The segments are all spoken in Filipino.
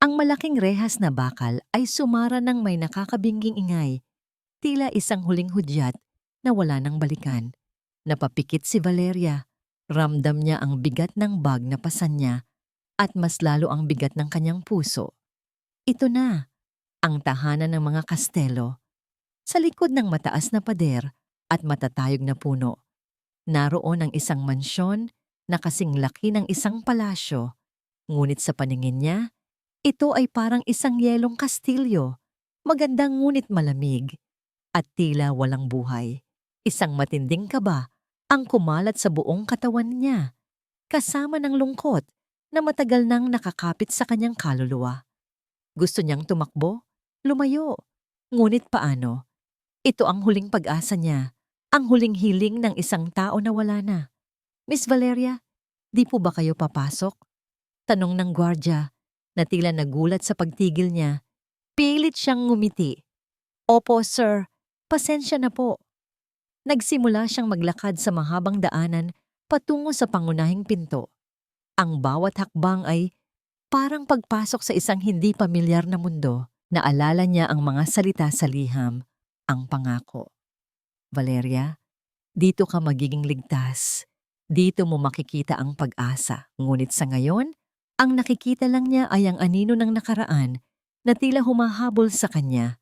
Ang malaking rehas na bakal ay sumara ng may nakakabingging ingay, tila isang huling hudyat na wala nang balikan. Napapikit si Valeria. Ramdam niya ang bigat ng bag na pasan niya at mas lalo ang bigat ng kanyang puso. Ito na, ang tahanan ng mga kastelo. Sa likod ng mataas na pader at matatayog na puno, naroon ang isang mansyon na kasing laki ng isang palasyo. Ngunit sa paningin niya, ito ay parang isang yelong kastilyo, magandang ngunit malamig, at tila walang buhay. Isang matinding kaba ang kumalat sa buong katawan niya, kasama ng lungkot na matagal nang nakakapit sa kanyang kaluluwa. Gusto niyang tumakbo, lumayo. Ngunit paano? Ito ang huling pag-asa niya, ang huling hiling ng isang tao na wala na. Miss Valeria, di po ba kayo papasok? Tanong ng gwardya na tila nagulat sa pagtigil niya. Pilit siyang ngumiti. Opo, sir. Pasensya na po. Nagsimula siyang maglakad sa mahabang daanan patungo sa pangunahing pinto. Ang bawat hakbang ay parang pagpasok sa isang hindi pamilyar na mundo. Naalala niya ang mga salita sa liham, ang pangako. Valeria, dito ka magiging ligtas. Dito mo makikita ang pag-asa. Ngunit sa ngayon, ang nakikita lang niya ay ang anino ng nakaraan na tila humahabol sa kanya.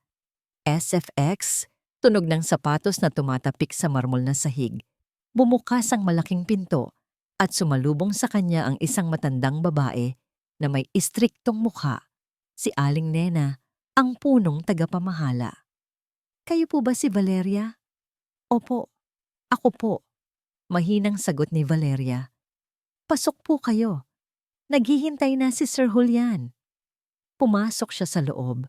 SFX, tunog ng sapatos na tumatapik sa marmol na sahig. Bumukas ang malaking pinto at sumalubong sa kanya ang isang matandang babae na may istriktong mukha, si Aling Nena, ang punong tagapamahala. Kayo po ba si Valeria? Opo, ako po. Mahinang sagot ni Valeria. Pasok po kayo. Naghihintay na si Sir Julian. Pumasok siya sa loob.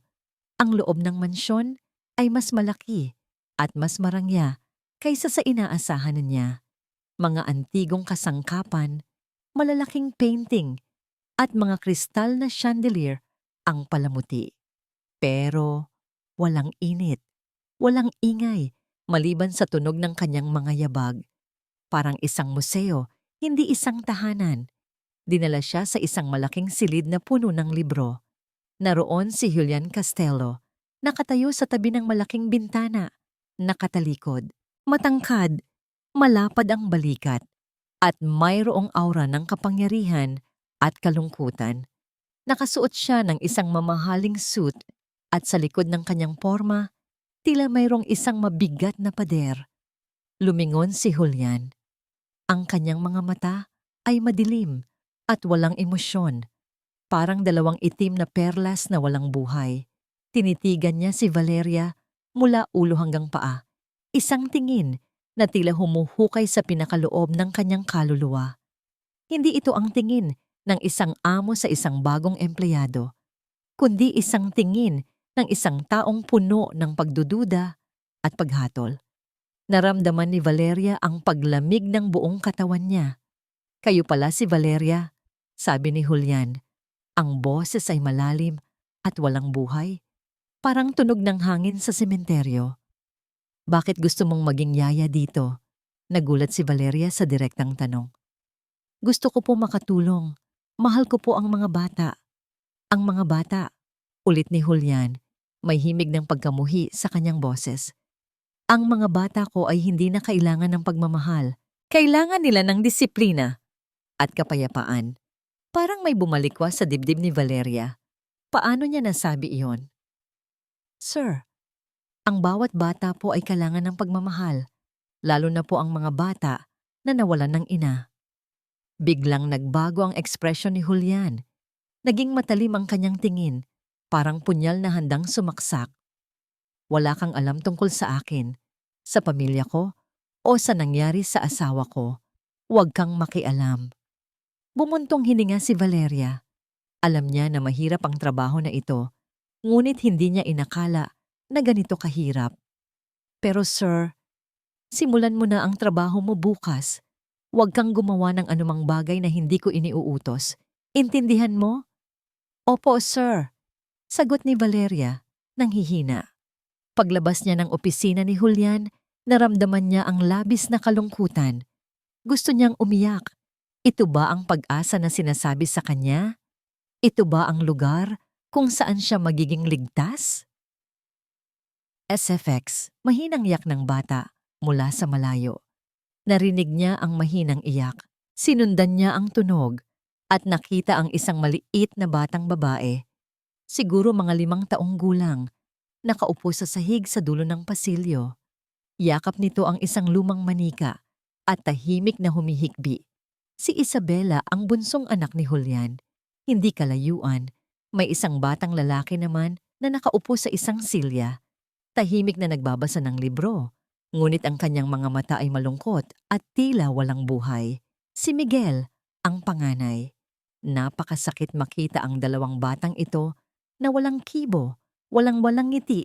Ang loob ng mansyon ay mas malaki at mas marangya kaysa sa inaasahan niya. Mga antigong kasangkapan, malalaking painting, at mga kristal na chandelier ang palamuti. Pero walang init, walang ingay, maliban sa tunog ng kanyang mga yabag. Parang isang museo, hindi isang tahanan. Dinala siya sa isang malaking silid na puno ng libro. Naroon si Julian Castello, nakatayo sa tabi ng malaking bintana, nakatalikod, matangkad, malapad ang balikat, at mayroong aura ng kapangyarihan at kalungkutan. Nakasuot siya ng isang mamahaling suit at sa likod ng kanyang porma, tila mayroong isang mabigat na pader. Lumingon si Julian. Ang kanyang mga mata ay madilim at walang emosyon. Parang dalawang itim na perlas na walang buhay. Tinitigan niya si Valeria mula ulo hanggang paa. Isang tingin na tila humuhukay sa pinakaloob ng kanyang kaluluwa. Hindi ito ang tingin ng isang amo sa isang bagong empleyado, kundi isang tingin ng isang taong puno ng pagdududa at paghatol. Naramdaman ni Valeria ang paglamig ng buong katawan niya. Kayo pala si Valeria, sabi ni Julian. Ang boses ay malalim at walang buhay, parang tunog ng hangin sa sementeryo. Bakit gusto mong maging yaya dito? Nagulat si Valeria sa direktang tanong. Gusto ko po makatulong. Mahal ko po ang mga bata. Ang mga bata, ulit ni Julian, may himig ng pagkamuhi sa kanyang boses. Ang mga bata ko ay hindi na kailangan ng pagmamahal. Kailangan nila ng disiplina at kapayapaan. Parang may bumalikwa sa dibdib ni Valeria. Paano niya nasabi iyon? Sir, ang bawat bata po ay kailangan ng pagmamahal, lalo na po ang mga bata na nawalan ng ina. Biglang nagbago ang ekspresyon ni Julian. Naging matalim ang kanyang tingin, parang punyal na handang sumaksak. Wala kang alam tungkol sa akin, sa pamilya ko, o sa nangyari sa asawa ko. Huwag kang makialam. Bumuntong hininga si Valeria. Alam niya na mahirap ang trabaho na ito, ngunit hindi niya inakala na ganito kahirap. Pero sir, simulan mo na ang trabaho mo bukas. Huwag kang gumawa ng anumang bagay na hindi ko iniuutos. Intindihan mo? Opo, sir. Sagot ni Valeria, nang hihina. Paglabas niya ng opisina ni Julian, naramdaman niya ang labis na kalungkutan. Gusto niyang umiyak. Ito ba ang pag-asa na sinasabi sa kanya? Ito ba ang lugar kung saan siya magiging ligtas? SFX, mahinang iyak ng bata mula sa malayo. Narinig niya ang mahinang iyak, sinundan niya ang tunog, at nakita ang isang maliit na batang babae, siguro mga 5 taong gulang, nakaupo sa sahig sa dulo ng pasilyo. Yakap nito ang isang lumang manika at tahimik na humihikbi. Si Isabela ang bunsong anak ni Julian. Hindi kalayuan, may isang batang lalaki naman na nakaupo sa isang silya. Tahimik na nagbabasa ng libro, ngunit ang kanyang mga mata ay malungkot at tila walang buhay. Si Miguel, ang panganay. Napakasakit makita ang 2 batang ito na walang kibo, walang ngiti,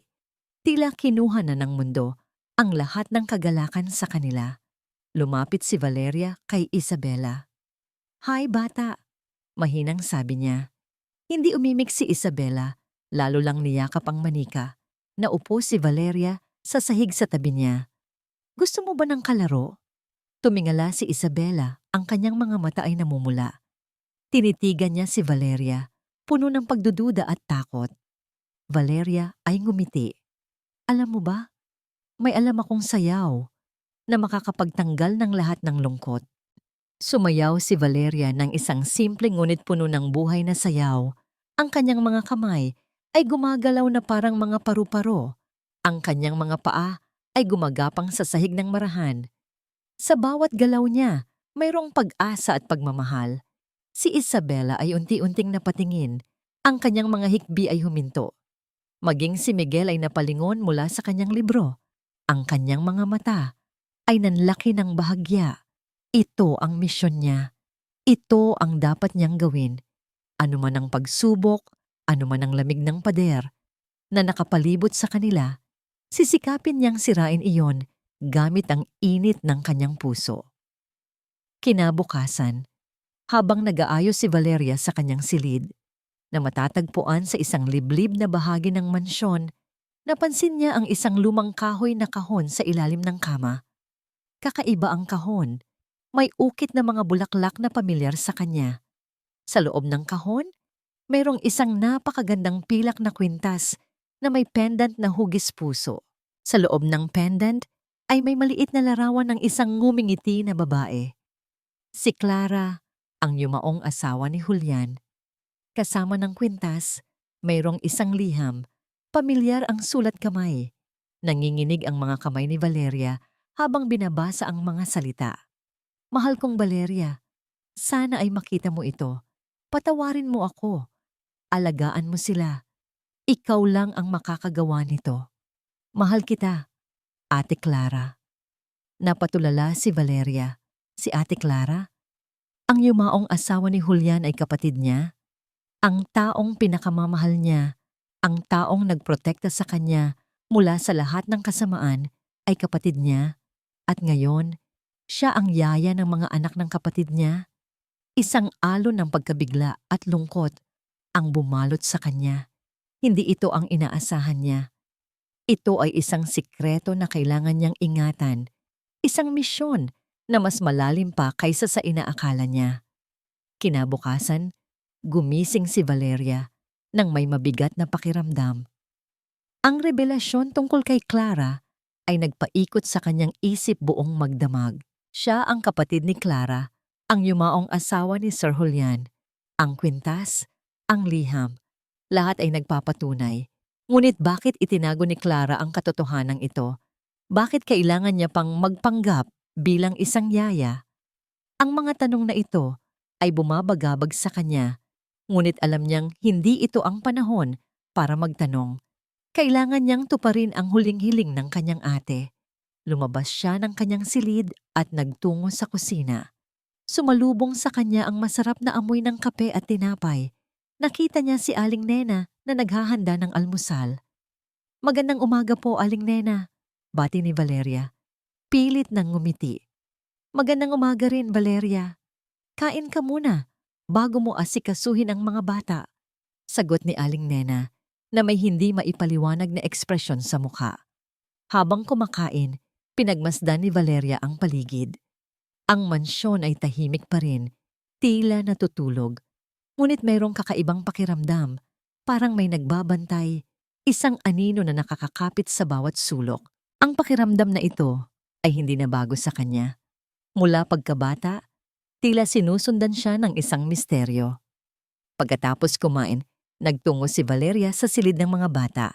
tila kinuha na ng mundo ang lahat ng kagalakan sa kanila. Lumapit si Valeria kay Isabela. "Hi, bata," mahinang sabi niya. Hindi umimik si Isabela, lalo lang niyakap ang manika. Naupo si Valeria sa sahig sa tabi niya. "Gusto mo ba ng kalaro?" Tumingala si Isabela, ang kanyang mga mata ay namumula. Tinitigan niya si Valeria, puno ng pagdududa at takot. Valeria ay ngumiti. "Alam mo ba, may alam akong sayaw na makakapagtanggal ng lahat ng lungkot." Sumayaw si Valeria ng isang simpleng ngunit puno ng buhay na sayaw. Ang kanyang mga kamay ay gumagalaw na parang mga paru-paro. Ang kanyang mga paa ay gumagapang sa sahig ng marahan. Sa bawat galaw niya, mayroong pag-asa at pagmamahal. Si Isabela ay unti-unting napatingin. Ang kanyang mga hikbi ay huminto. Maging si Miguel ay napalingon mula sa kanyang libro. Ang kanyang mga mata ay nanlaki ng bahagya. Ito ang misyon niya. Ito ang dapat niyang gawin. Ano man ang pagsubok, ano man ang lamig ng pader na nakapalibot sa kanila, sisikapin niyang sirain iyon gamit ang init ng kanyang puso. Kinabukasan, habang nag-aayos si Valeria sa kanyang silid, na matatagpuan sa isang liblib na bahagi ng mansyon, napansin niya ang isang lumang kahoy na kahon sa ilalim ng kama. Kakaiba ang kahon. May ukit na mga bulaklak na pamilyar sa kanya. Sa loob ng kahon, mayroong isang napakagandang pilak na kwintas na may pendant na hugis puso. Sa loob ng pendant ay may maliit na larawan ng isang ngumingiti na babae. Si Clara, ang yumaong asawa ni Julian. Kasama ng kwintas, mayroong isang liham. Pamilyar ang sulat kamay. Nanginginig ang mga kamay ni Valeria habang binabasa ang mga salita. "Mahal kong Valeria, sana ay makita mo ito. Patawarin mo ako. Alagaan mo sila. Ikaw lang ang makakagawa nito. Mahal kita, Ate Clara." Napatulala si Valeria. Si Ate Clara? Ang yumaong asawa ni Julian ay kapatid niya? Ang taong pinakamamahal niya, ang taong nagprotekta sa kanya mula sa lahat ng kasamaan ay kapatid niya? At ngayon, siya ang yaya ng mga anak ng kapatid niya? Isang alon ng pagkabigla at lungkot ang bumalot sa kanya. Hindi ito ang inaasahan niya. Ito ay isang sikreto na kailangan niyang ingatan. Isang misyon na mas malalim pa kaysa sa inaakala niya. Kinabukasan, gumising si Valeria nang may mabigat na pakiramdam. Ang revelasyon tungkol kay Clara ay nagpaikot sa kanyang isip buong magdamag. Siya ang kapatid ni Clara, ang yumaong asawa ni Sir Julian. Ang kwintas, ang liham, lahat ay nagpapatunay. Ngunit bakit itinago ni Clara ang katotohanan ito? Bakit kailangan niya pang magpanggap bilang isang yaya? Ang mga tanong na ito ay bumabagabag sa kanya, ngunit alam niyang hindi ito ang panahon para magtanong. Kailangan niyang tuparin ang huling hiling ng kanyang ate. Lumabas siya ng kanyang silid at nagtungo sa kusina. Sumalubong sa kanya ang masarap na amoy ng kape at tinapay. Nakita niya si Aling Nena na naghahanda ng almusal. "Magandang umaga po, Aling Nena," bati ni Valeria. Pilit nang ngumiti. "Magandang umaga rin, Valeria. Kain ka muna bago mo asikasuhin ang mga bata," sagot ni Aling Nena na may hindi maipaliwanag na ekspresyon sa mukha. Habang kumakain, pinagmasdan ni Valeria ang paligid. Ang mansyon ay tahimik pa rin, tila natutulog. Ngunit mayroong kakaibang pakiramdam. Parang may nagbabantay, isang anino na nakakakapit sa bawat sulok. Ang pakiramdam na ito ay hindi na bago sa kanya. Mula pagkabata, tila sinusundan siya ng isang misteryo. Pagkatapos kumain, nagtungo si Valeria sa silid ng mga bata.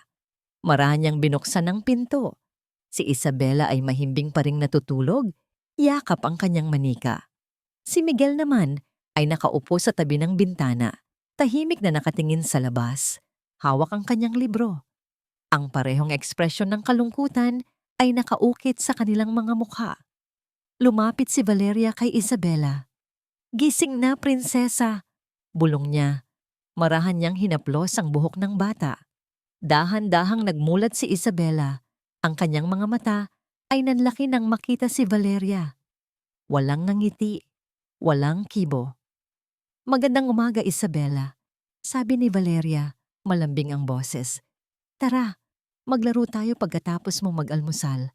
Marahan niyang binuksan ng pinto. Si Isabela ay mahimbing pa ring natutulog, yakap ang kanyang manika. Si Miguel naman ay nakaupo sa tabi ng bintana, tahimik na nakatingin sa labas. Hawak ang kanyang libro. Ang parehong ekspresyon ng kalungkutan ay nakaukit sa kanilang mga mukha. Lumapit si Valeria kay Isabela. "Gising na, prinsesa," bulong niya. Marahan niyang hinaplos ang buhok ng bata. Dahan-dahang nagmulat si Isabela. Ang kanyang mga mata ay nanlaki nang makita si Valeria. Walang ngangiti, walang kibo. "Magandang umaga, Isabela," sabi ni Valeria, malambing ang boses. "Tara, maglaro tayo pagkatapos mo mag-almusal."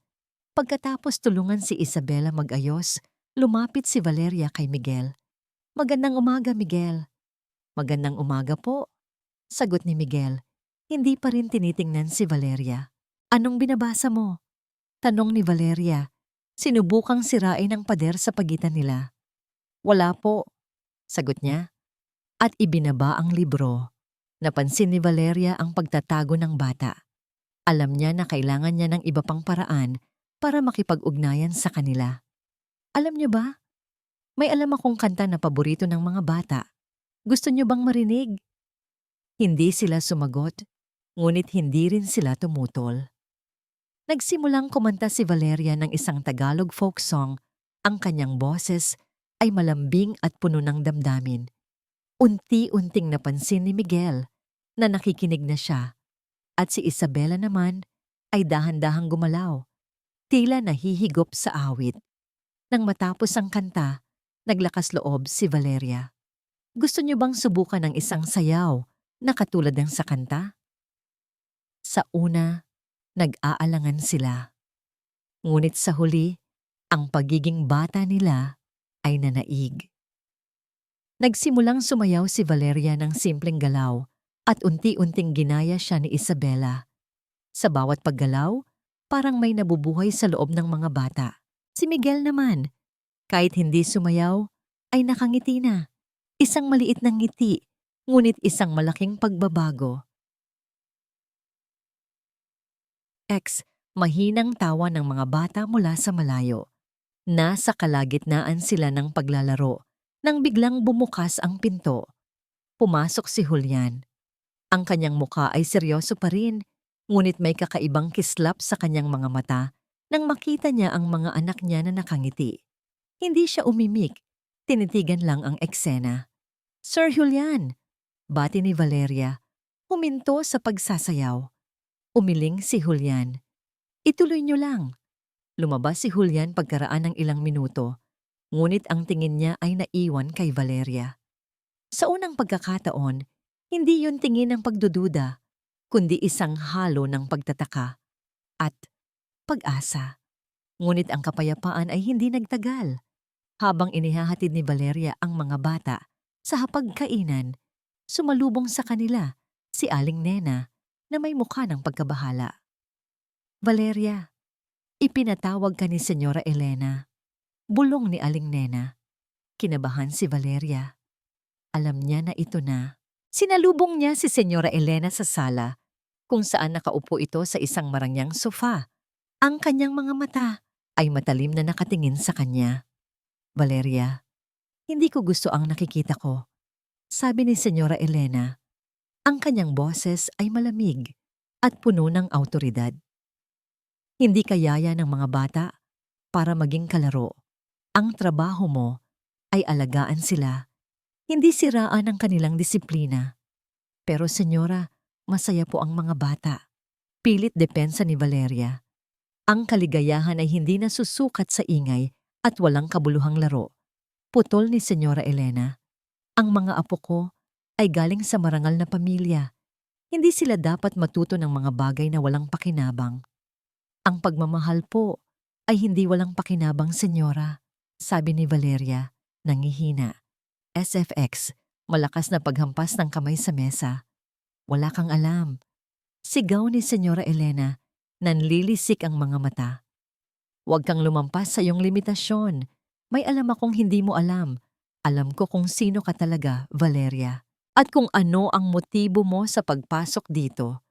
Pagkatapos tulungan si Isabela mag-ayos, lumapit si Valeria kay Miguel. "Magandang umaga, Miguel." "Magandang umaga po," sagot ni Miguel. Hindi pa rin tinitingnan si Valeria. "Anong binabasa mo?" tanong ni Valeria. Sinubukang sirain ang pader sa pagitan nila. "Wala po," sagot niya. At ibinaba ang libro. Napansin ni Valeria ang pagtatago ng bata. Alam niya na kailangan niya ng iba pang paraan para makipag-ugnayan sa kanila. "Alam niyo ba, may alam akong kanta na paborito ng mga bata. Gusto niyo bang marinig?" Hindi sila sumagot, ngunit hindi rin sila tumutol. Nagsimulang kumanta si Valeria ng isang Tagalog folk song. Ang kanyang boses ay malambing at puno ng damdamin. Unti-unting napansin ni Miguel na nakikinig na siya, at si Isabela naman ay dahan-dahang gumalaw, tila nahihigop sa awit. Nang matapos ang kanta, naglakas loob si Valeria. "Gusto niyo bang subukan ng isang sayaw na katulad ng sa kanta?" Sa una, nag-aalangan sila. Ngunit sa huli, ang pagiging bata nila ay nanaig. Nagsimulang sumayaw si Valeria ng simpleng galaw at unti-unting ginaya siya ni Isabela. Sa bawat paggalaw, parang may nabubuhay sa loob ng mga bata. Si Miguel naman, kahit hindi sumayaw, ay nakangiti na. Isang maliit na ngiti, ngunit isang malaking pagbabago. Mahinang tawa ng mga bata mula sa malayo. Nasa kalagitnaan sila ng paglalaro nang biglang bumukas ang pinto. Pumasok si Julian. Ang kanyang mukha ay seryoso pa rin, ngunit may kakaibang kislap sa kanyang mga mata nang makita niya ang mga anak niya na nakangiti. Hindi siya umimik, tinitigan lang ang eksena. "Sir Julian," bati ni Valeria, huminto sa pagsasayaw. Umiling si Julian. "Ituloy niyo lang." Lumabas si Julian pagkaraan ng ilang minuto, ngunit ang tingin niya ay naiwan kay Valeria. Sa unang pagkakataon, hindi yun tingin ng pagdududa, kundi isang halo ng pagtataka at pag-asa. Ngunit ang kapayapaan ay hindi nagtagal. Habang inihahatid ni Valeria ang mga bata sa hapagkainan, sumalubong sa kanila si Aling Nena na may mukha ng pagkabahala. "Valeria, ipinatawag ka ni Senyora Elena," bulong ni Aling Nena. Kinabahan si Valeria. Alam niya na ito na. Sinalubong niya si Senyora Elena sa sala, kung saan nakaupo ito sa isang marangyang sofa. Ang kanyang mga mata ay matalim na nakatingin sa kanya. "Valeria, hindi ko gusto ang nakikita ko," sabi ni Senyora Elena. Ang kanyang boses ay malamig at puno ng awtoridad. "Hindi kayaya ng mga bata para maging kalaro. Ang trabaho mo ay alagaan sila, hindi siraan ang kanilang disiplina." "Pero senyora, masaya po ang mga bata," pilit depensa ni Valeria. Ang kaligayahan ay hindi nasusukat sa ingay at walang kabuluhang laro. Putol ni Senyora Elena. "Ang mga apo ko ay galing sa marangal na pamilya. Hindi sila dapat matuto ng mga bagay na walang pakinabang." "Ang pagmamahal po ay hindi walang pakinabang, senyora," sabi ni Valeria, nangihina. SFX, malakas na paghampas ng kamay sa mesa. wala kang alam. Sigaw ni Senyora Elena, nanlilisik ang mga mata. Huwag kang lumampas sa iyong limitasyon. May alam akong hindi mo alam. Alam ko kung sino ka talaga, Valeria. At kung ano ang motibo mo sa pagpasok dito.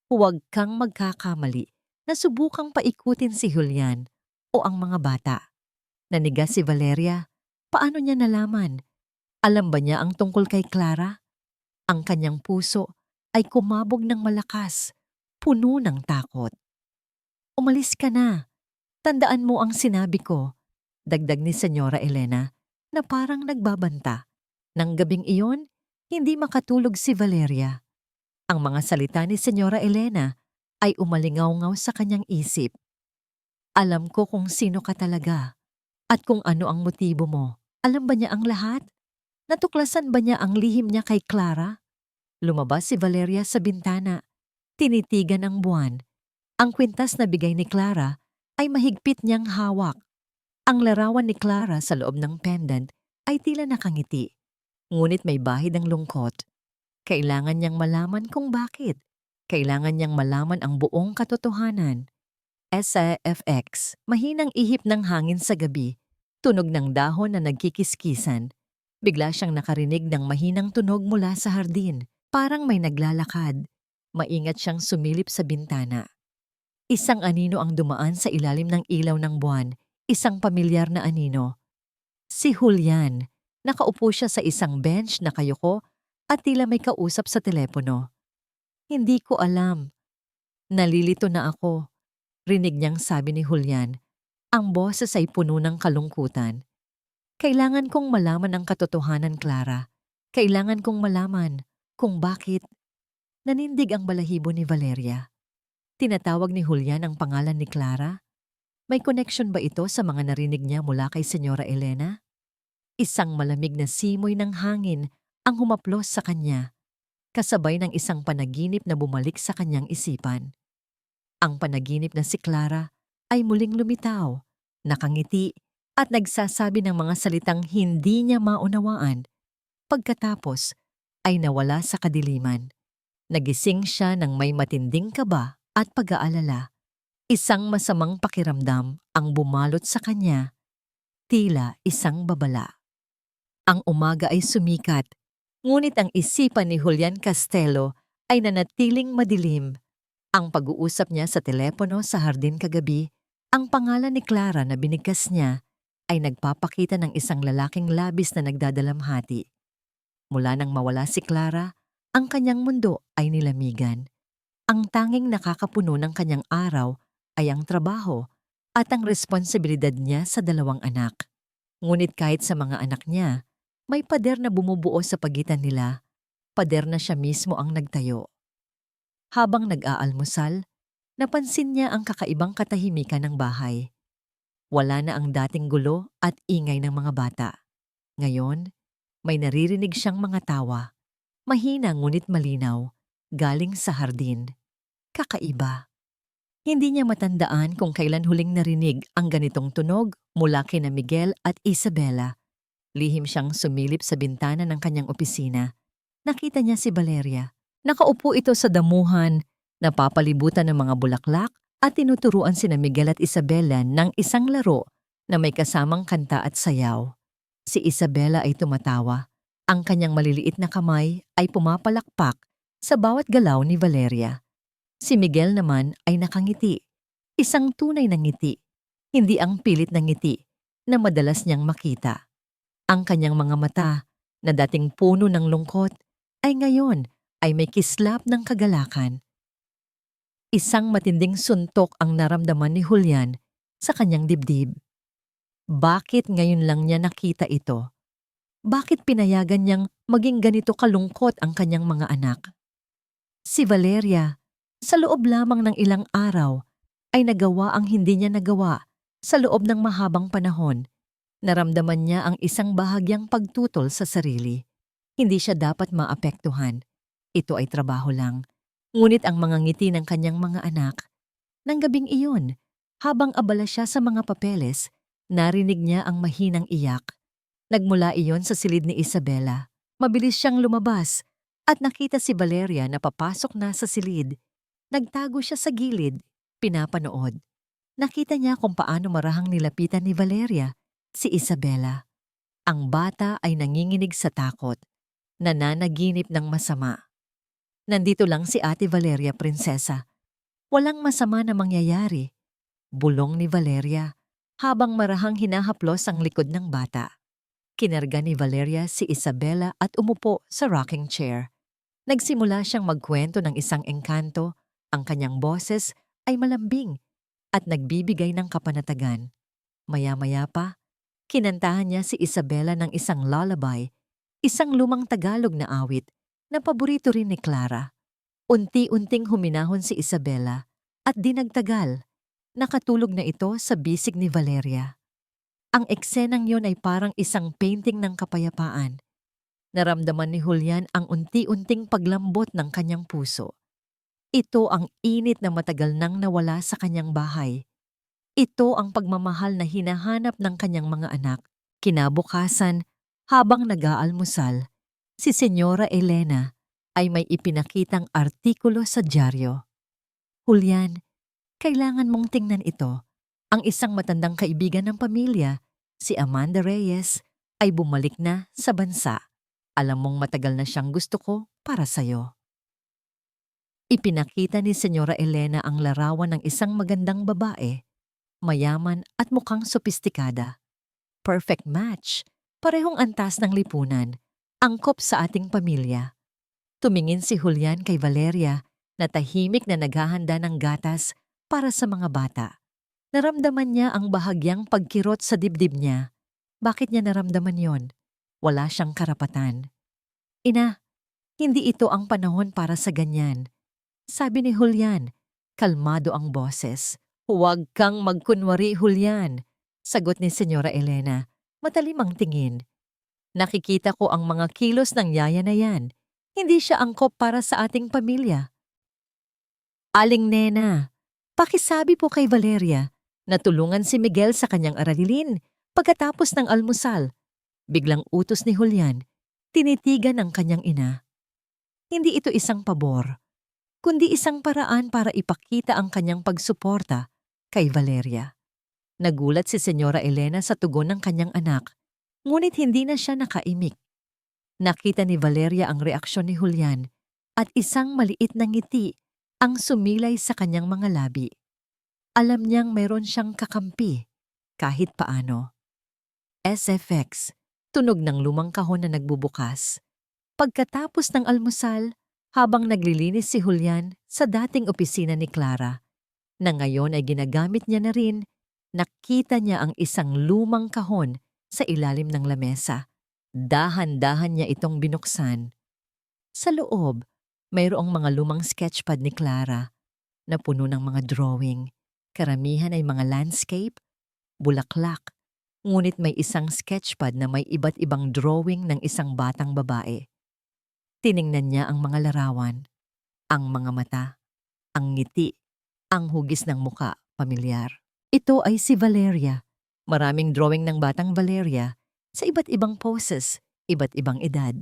Huwag kang magkakamali na subukang paikutin si Julian o ang mga bata. Nanigas si Valeria. Paano niya nalaman? Alam ba niya ang tungkol kay Clara? Ang kanyang puso ay kumabog ng malakas, puno ng takot. Umalis ka na. Tandaan mo ang sinabi ko, dagdag ni Senyora Elena na parang nagbabanta. Nang gabing iyon, hindi makatulog si Valeria. Ang mga salita ni Senyora Elena ay umalingaw-ngaw sa kanyang isip. Alam ko kung sino ka talaga at kung ano ang motibo mo. Alam ba niya ang lahat? Natuklasan ba niya ang lihim niya kay Clara? Lumabas si Valeria sa bintana. Tinitigan ang buwan. Ang kwintas na bigay ni Clara ay mahigpit niyang hawak. Ang larawan ni Clara sa loob ng pendant ay tila nakangiti. Ngunit may bahid ng lungkot. Kailangan niyang malaman kung bakit. Kailangan niyang malaman ang buong katotohanan. SFX, mahinang ihip ng hangin sa gabi. Tunog ng dahon na nagkikiskisan. Bigla siyang nakarinig ng mahinang tunog mula sa hardin. Parang may naglalakad. Maingat siyang sumilip sa bintana. Isang anino ang dumaan sa ilalim ng ilaw ng buwan. Isang pamilyar na anino. Si Julian. Nakaupo siya sa isang bench na kayuko at tila may kausap sa telepono. Hindi ko alam. Nalilito na ako. Rinig niyang sabi ni Julian. Ang boses ay puno ng kalungkutan. Kailangan kong malaman ang katotohanan, Clara. Kailangan kong malaman kung bakit. Nanindig ang balahibo ni Valeria. Tinatawag ni Julian ang pangalan ni Clara? May connection ba ito sa mga narinig niya mula kay Senyora Elena? Isang malamig na simoy ng hangin ang humaplos sa kanya, kasabay ng isang panaginip na bumalik sa kanyang isipan. Ang panaginip na si Clara ay muling lumitaw, nakangiti at nagsasabi ng mga salitang hindi niya maunawaan. Pagkatapos ay nawala sa kadiliman. Nagising siya ng may matinding kaba at pag-aalala. Isang masamang pakiramdam ang bumalot sa kanya, tila isang babala. Ang umaga ay sumikat, ngunit ang isipan ni Julian Castelo ay nanatiling madilim. Ang pag-uusap niya sa telepono sa hardin kagabi, ang pangalan ni Clara na binigkas niya, ay nagpapakita ng isang lalaking labis na nagdadalamhati. Mula nang mawala si Clara, ang kanyang mundo ay nilamigan. Ang tanging nakakapuno ng kanyang araw ay ang trabaho at ang responsibilidad niya sa 2 anak. Ngunit kahit sa mga anak niya, may pader na bumubuo sa pagitan nila. Pader na siya mismo ang nagtayo. Habang nag-aalmusal, napansin niya ang kakaibang katahimikan ng bahay. Wala na ang dating gulo at ingay ng mga bata. Ngayon, may naririnig siyang mga tawa. Mahina ngunit malinaw, galing sa hardin. Kakaiba. Hindi niya matandaan kung kailan huling narinig ang ganitong tunog mula kina Miguel at Isabela. Lihim siyang sumilip sa bintana ng kanyang opisina. Nakita niya si Valeria. Nakaupo ito sa damuhan, napapalibutan ng mga bulaklak at tinuturuan sina Miguel at Isabela ng isang laro na may kasamang kanta at sayaw. Si Isabela ay tumatawa. Ang kanyang maliliit na kamay ay pumapalakpak sa bawat galaw ni Valeria. Si Miguel naman ay nakangiti. Isang tunay na ngiti, hindi ang pilit na ngiti na madalas niyang makita. Ang kanyang mga mata, na dating puno ng lungkot, ay ngayon ay may kislap ng kagalakan. Isang matinding suntok ang naramdaman ni Julian sa kanyang dibdib. Bakit ngayon lang niya nakita ito? Bakit pinayagan niyang maging ganito kalungkot ang kanyang mga anak? Si Valeria, sa loob lamang ng ilang araw, ay nagawa ang hindi niya nagawa sa loob ng mahabang panahon. Naramdaman niya ang isang bahagyang pagtutol sa sarili. Hindi siya dapat maapektuhan. Ito ay trabaho lang. Ngunit ang mga ngiti ng kanyang mga anak, nang gabing iyon, habang abala siya sa mga papeles, narinig niya ang mahinang iyak. Nagmula iyon sa silid ni Isabela. Mabilis siyang lumabas At nakita si Valeria na papasok na sa silid. Nagtago siya sa gilid, pinapanood. Nakita niya kung paano marahang nilapitan ni Valeria si Isabela. Ang bata ay nanginginig sa takot, nananaginip ng masama. Nandito lang si Ate Valeria, prinsesa. Walang masama na mangyayari. Bulong ni Valeria habang marahang hinahaplos ang likod ng bata. Kinarga ni Valeria si Isabela at umupo sa rocking chair. Nagsimula siyang magkwento ng isang engkanto. Ang kanyang boses ay malambing at nagbibigay ng kapanatagan. Maya-maya pa, kinantahan niya si Isabela ng isang lullaby, isang lumang Tagalog na awit na paborito rin ni Clara. Unti-unting huminahon si Isabela at di nagtagal, nakatulog na ito sa bisig ni Valeria. Ang eksenang yon ay parang isang painting ng kapayapaan. Naramdaman ni Julian ang unti-unting paglambot ng kanyang puso. Ito ang init na matagal nang nawala sa kanyang bahay. Ito ang pagmamahal na hinahanap ng kanyang mga anak. Kinabukasan, habang nag-aalmusal, si Senyora Elena ay may ipinakitang artikulo sa dyaryo. Julian, kailangan mong tingnan ito. Ang isang matandang kaibigan ng pamilya, si Amanda Reyes, ay bumalik na sa bansa. Alam mong matagal na siyang gusto ko para sa'yo. Ipinakita ni Senyora Elena ang larawan ng isang magandang babae, mayaman at mukhang sopistikada. Perfect match, parehong antas ng lipunan, angkop sa ating pamilya. Tumingin si Julian kay Valeria na tahimik na naghahanda ng gatas para sa mga bata. Naramdaman niya ang bahagyang pagkirot sa dibdib niya. Bakit niya naramdaman yon? Wala siyang karapatan. Ina, hindi ito ang panahon para sa ganyan. Sabi ni Julian, kalmado ang boses. Huwag kang magkunwari, Julian. Sagot ni Senyora Elena, matalim ang tingin. Nakikita ko ang mga kilos ng yaya na yan. Hindi siya angkop para sa ating pamilya. Aling Nena, pakisabi po kay Valeria na tulungan si Miguel sa kanyang aralilin pagkatapos ng almusal. Biglang utos ni Julian, tinitigan ang kanyang ina. Hindi ito isang pabor, kundi isang paraan para ipakita ang kanyang pagsuporta kay Valeria. Nagulat si Senyora Elena sa tugon ng kanyang anak, ngunit hindi na siya nakaimik. Nakita ni Valeria ang reaksyon ni Julian at isang maliit na ngiti ang sumilay sa kanyang mga labi. Alam niyang meron siyang kakampi, kahit paano. SFX, tunog ng lumang kahon na nagbubukas. Pagkatapos ng almusal, habang naglilinis si Julian sa dating opisina ni Clara, na ngayon ay ginagamit niya na rin, nakita niya ang isang lumang kahon sa ilalim ng lamesa. Dahan-dahan niya itong binuksan. Sa loob, mayroong mga lumang sketchpad ni Clara na puno ng mga drawing. Karamihan ay mga landscape, bulaklak, ngunit may isang sketchpad na may iba't ibang drawing ng isang batang babae. Tiningnan niya ang mga larawan, ang mga mata, ang ngiti, ang hugis ng muka, pamilyar. Ito ay si Valeria. Maraming drawing ng batang Valeria sa iba't ibang poses, iba't ibang edad.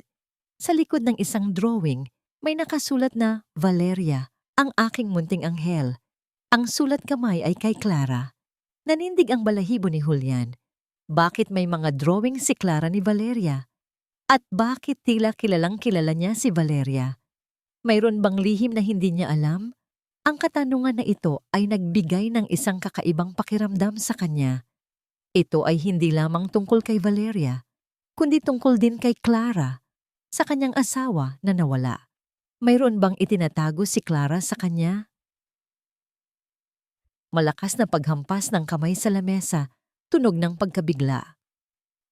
Sa likod ng isang drawing, may nakasulat na Valeria, ang aking munting anghel. Ang sulat kamay ay kay Clara. Nanindig ang balahibo ni Julian. Bakit may mga drawing si Clara ni Valeria? At bakit tila kilalang kilala niya si Valeria? Mayroon bang lihim na hindi niya alam? Ang katanungan na ito ay nagbigay ng isang kakaibang pakiramdam sa kanya. Ito ay hindi lamang tungkol kay Valeria, kundi tungkol din kay Clara, sa kanyang asawa na nawala. Mayroon bang itinatago si Clara sa kanya? Malakas na paghampas ng kamay sa lamesa, tunog ng pagkabigla.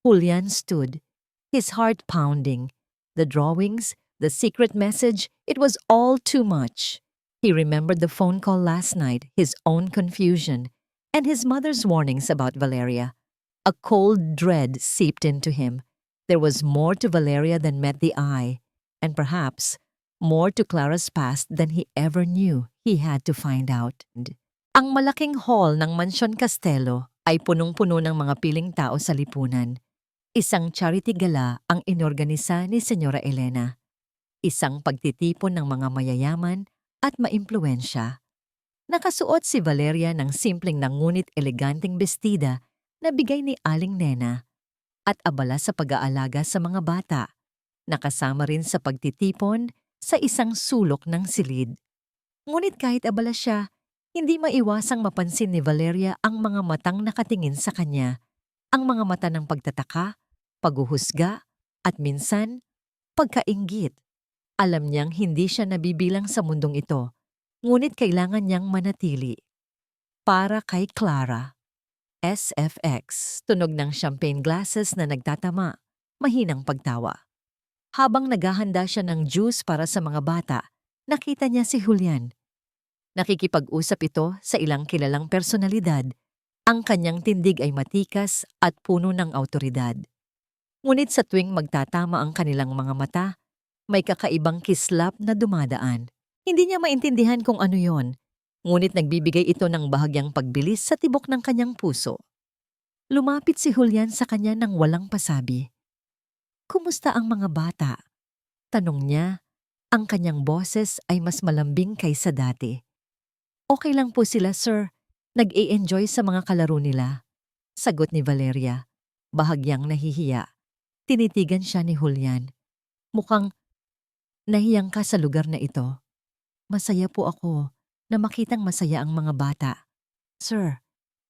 Julian stood, his heart pounding. The drawings, the secret message, it was all too much. He remembered the phone call last night, his own confusion, and his mother's warnings about Valeria. A cold dread seeped into him. There was more to Valeria than met the eye, and perhaps more to Clara's past than he ever knew he had to find out. Ang malaking hall ng Mansyon Castelo ay punong-puno ng mga piling tao sa lipunan. Isang charity gala ang inorganisa ni Senyora Elena. isang pagtitipon ng mga mayayaman at maimpluwensya. Nakasuot si Valeria ng simpleng na ngunit eleganteng bestida na bigay ni Aling Nena at abala sa pag-aalaga sa mga bata, nakasama rin sa pagtitipon sa isang sulok ng silid. Ngunit kahit abala siya, hindi maiwasang mapansin ni Valeria ang mga matang nakatingin sa kanya, ang mga mata ng pagtataka, paghuhusga, at minsan, pagkainggit. Alam niyang hindi siya nabibilang sa mundong ito, ngunit kailangan niyang manatili. Para kay Clara. SFX, tunog ng champagne glasses na nagtatama, mahinang pagtawa. Habang naghahanda siya ng juice para sa mga bata, nakita niya si Julian. Nakikipag-usap ito sa ilang kilalang personalidad. Ang kanyang tindig ay matikas at puno ng awtoridad. Ngunit sa tuwing magtatama ang kanilang mga mata, may kakaibang kislap na dumadaan. Hindi niya maintindihan kung ano yon, ngunit nagbibigay ito ng bahagyang pagbilis sa tibok ng kanyang puso. Lumapit si Julian sa kanya nang walang pasabi. "Kumusta ang mga bata?" Tanong niya. Ang kanyang boses ay mas malambing kaysa dati. "Okay lang po sila, sir. Nag-e-enjoy sa mga kalaro nila," sagot ni Valeria. Bahagyang nahihiya. Tinitigan siya ni Julian. "Mukhang nahiyang ka sa lugar na ito." "Masaya po ako na makitang masaya ang mga bata, sir,"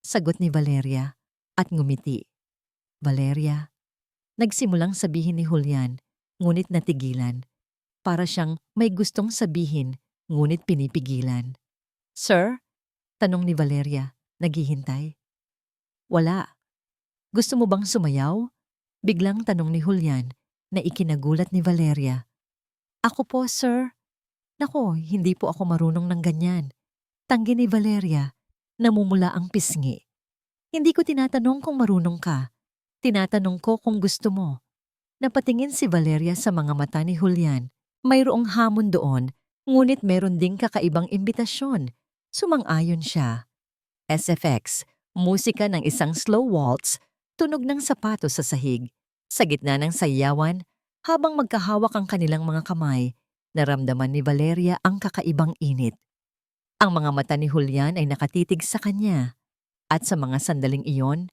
sagot ni Valeria at ngumiti. "Valeria," nagsimulang sabihin ni Julian, ngunit natigilan. Para siyang may gustong sabihin, ngunit pinipigilan. "Sir?" tanong ni Valeria, naghihintay. "Wala. Gusto mo bang sumayaw?" Biglang tanong ni Julian na ikinagulat ni Valeria. "Ako po, sir." "Nako, hindi po ako marunong ng ganyan." Tanggi ni Valeria, namumula ang pisngi. "Hindi ko tinatanong kung marunong ka. Tinatanong ko kung gusto mo." Napatingin si Valeria sa mga mata ni Julian. Mayroong hamon doon, ngunit meron ding kakaibang imbitasyon. Sumang-ayon siya. SFX, musika ng isang slow waltz, tunog ng sapatos sa sahig. Sa gitna ng sayawan, habang magkahawak ang kanilang mga kamay, naramdaman ni Valeria ang kakaibang init. Ang mga mata ni Julian ay nakatitig sa kanya. At sa mga sandaling iyon,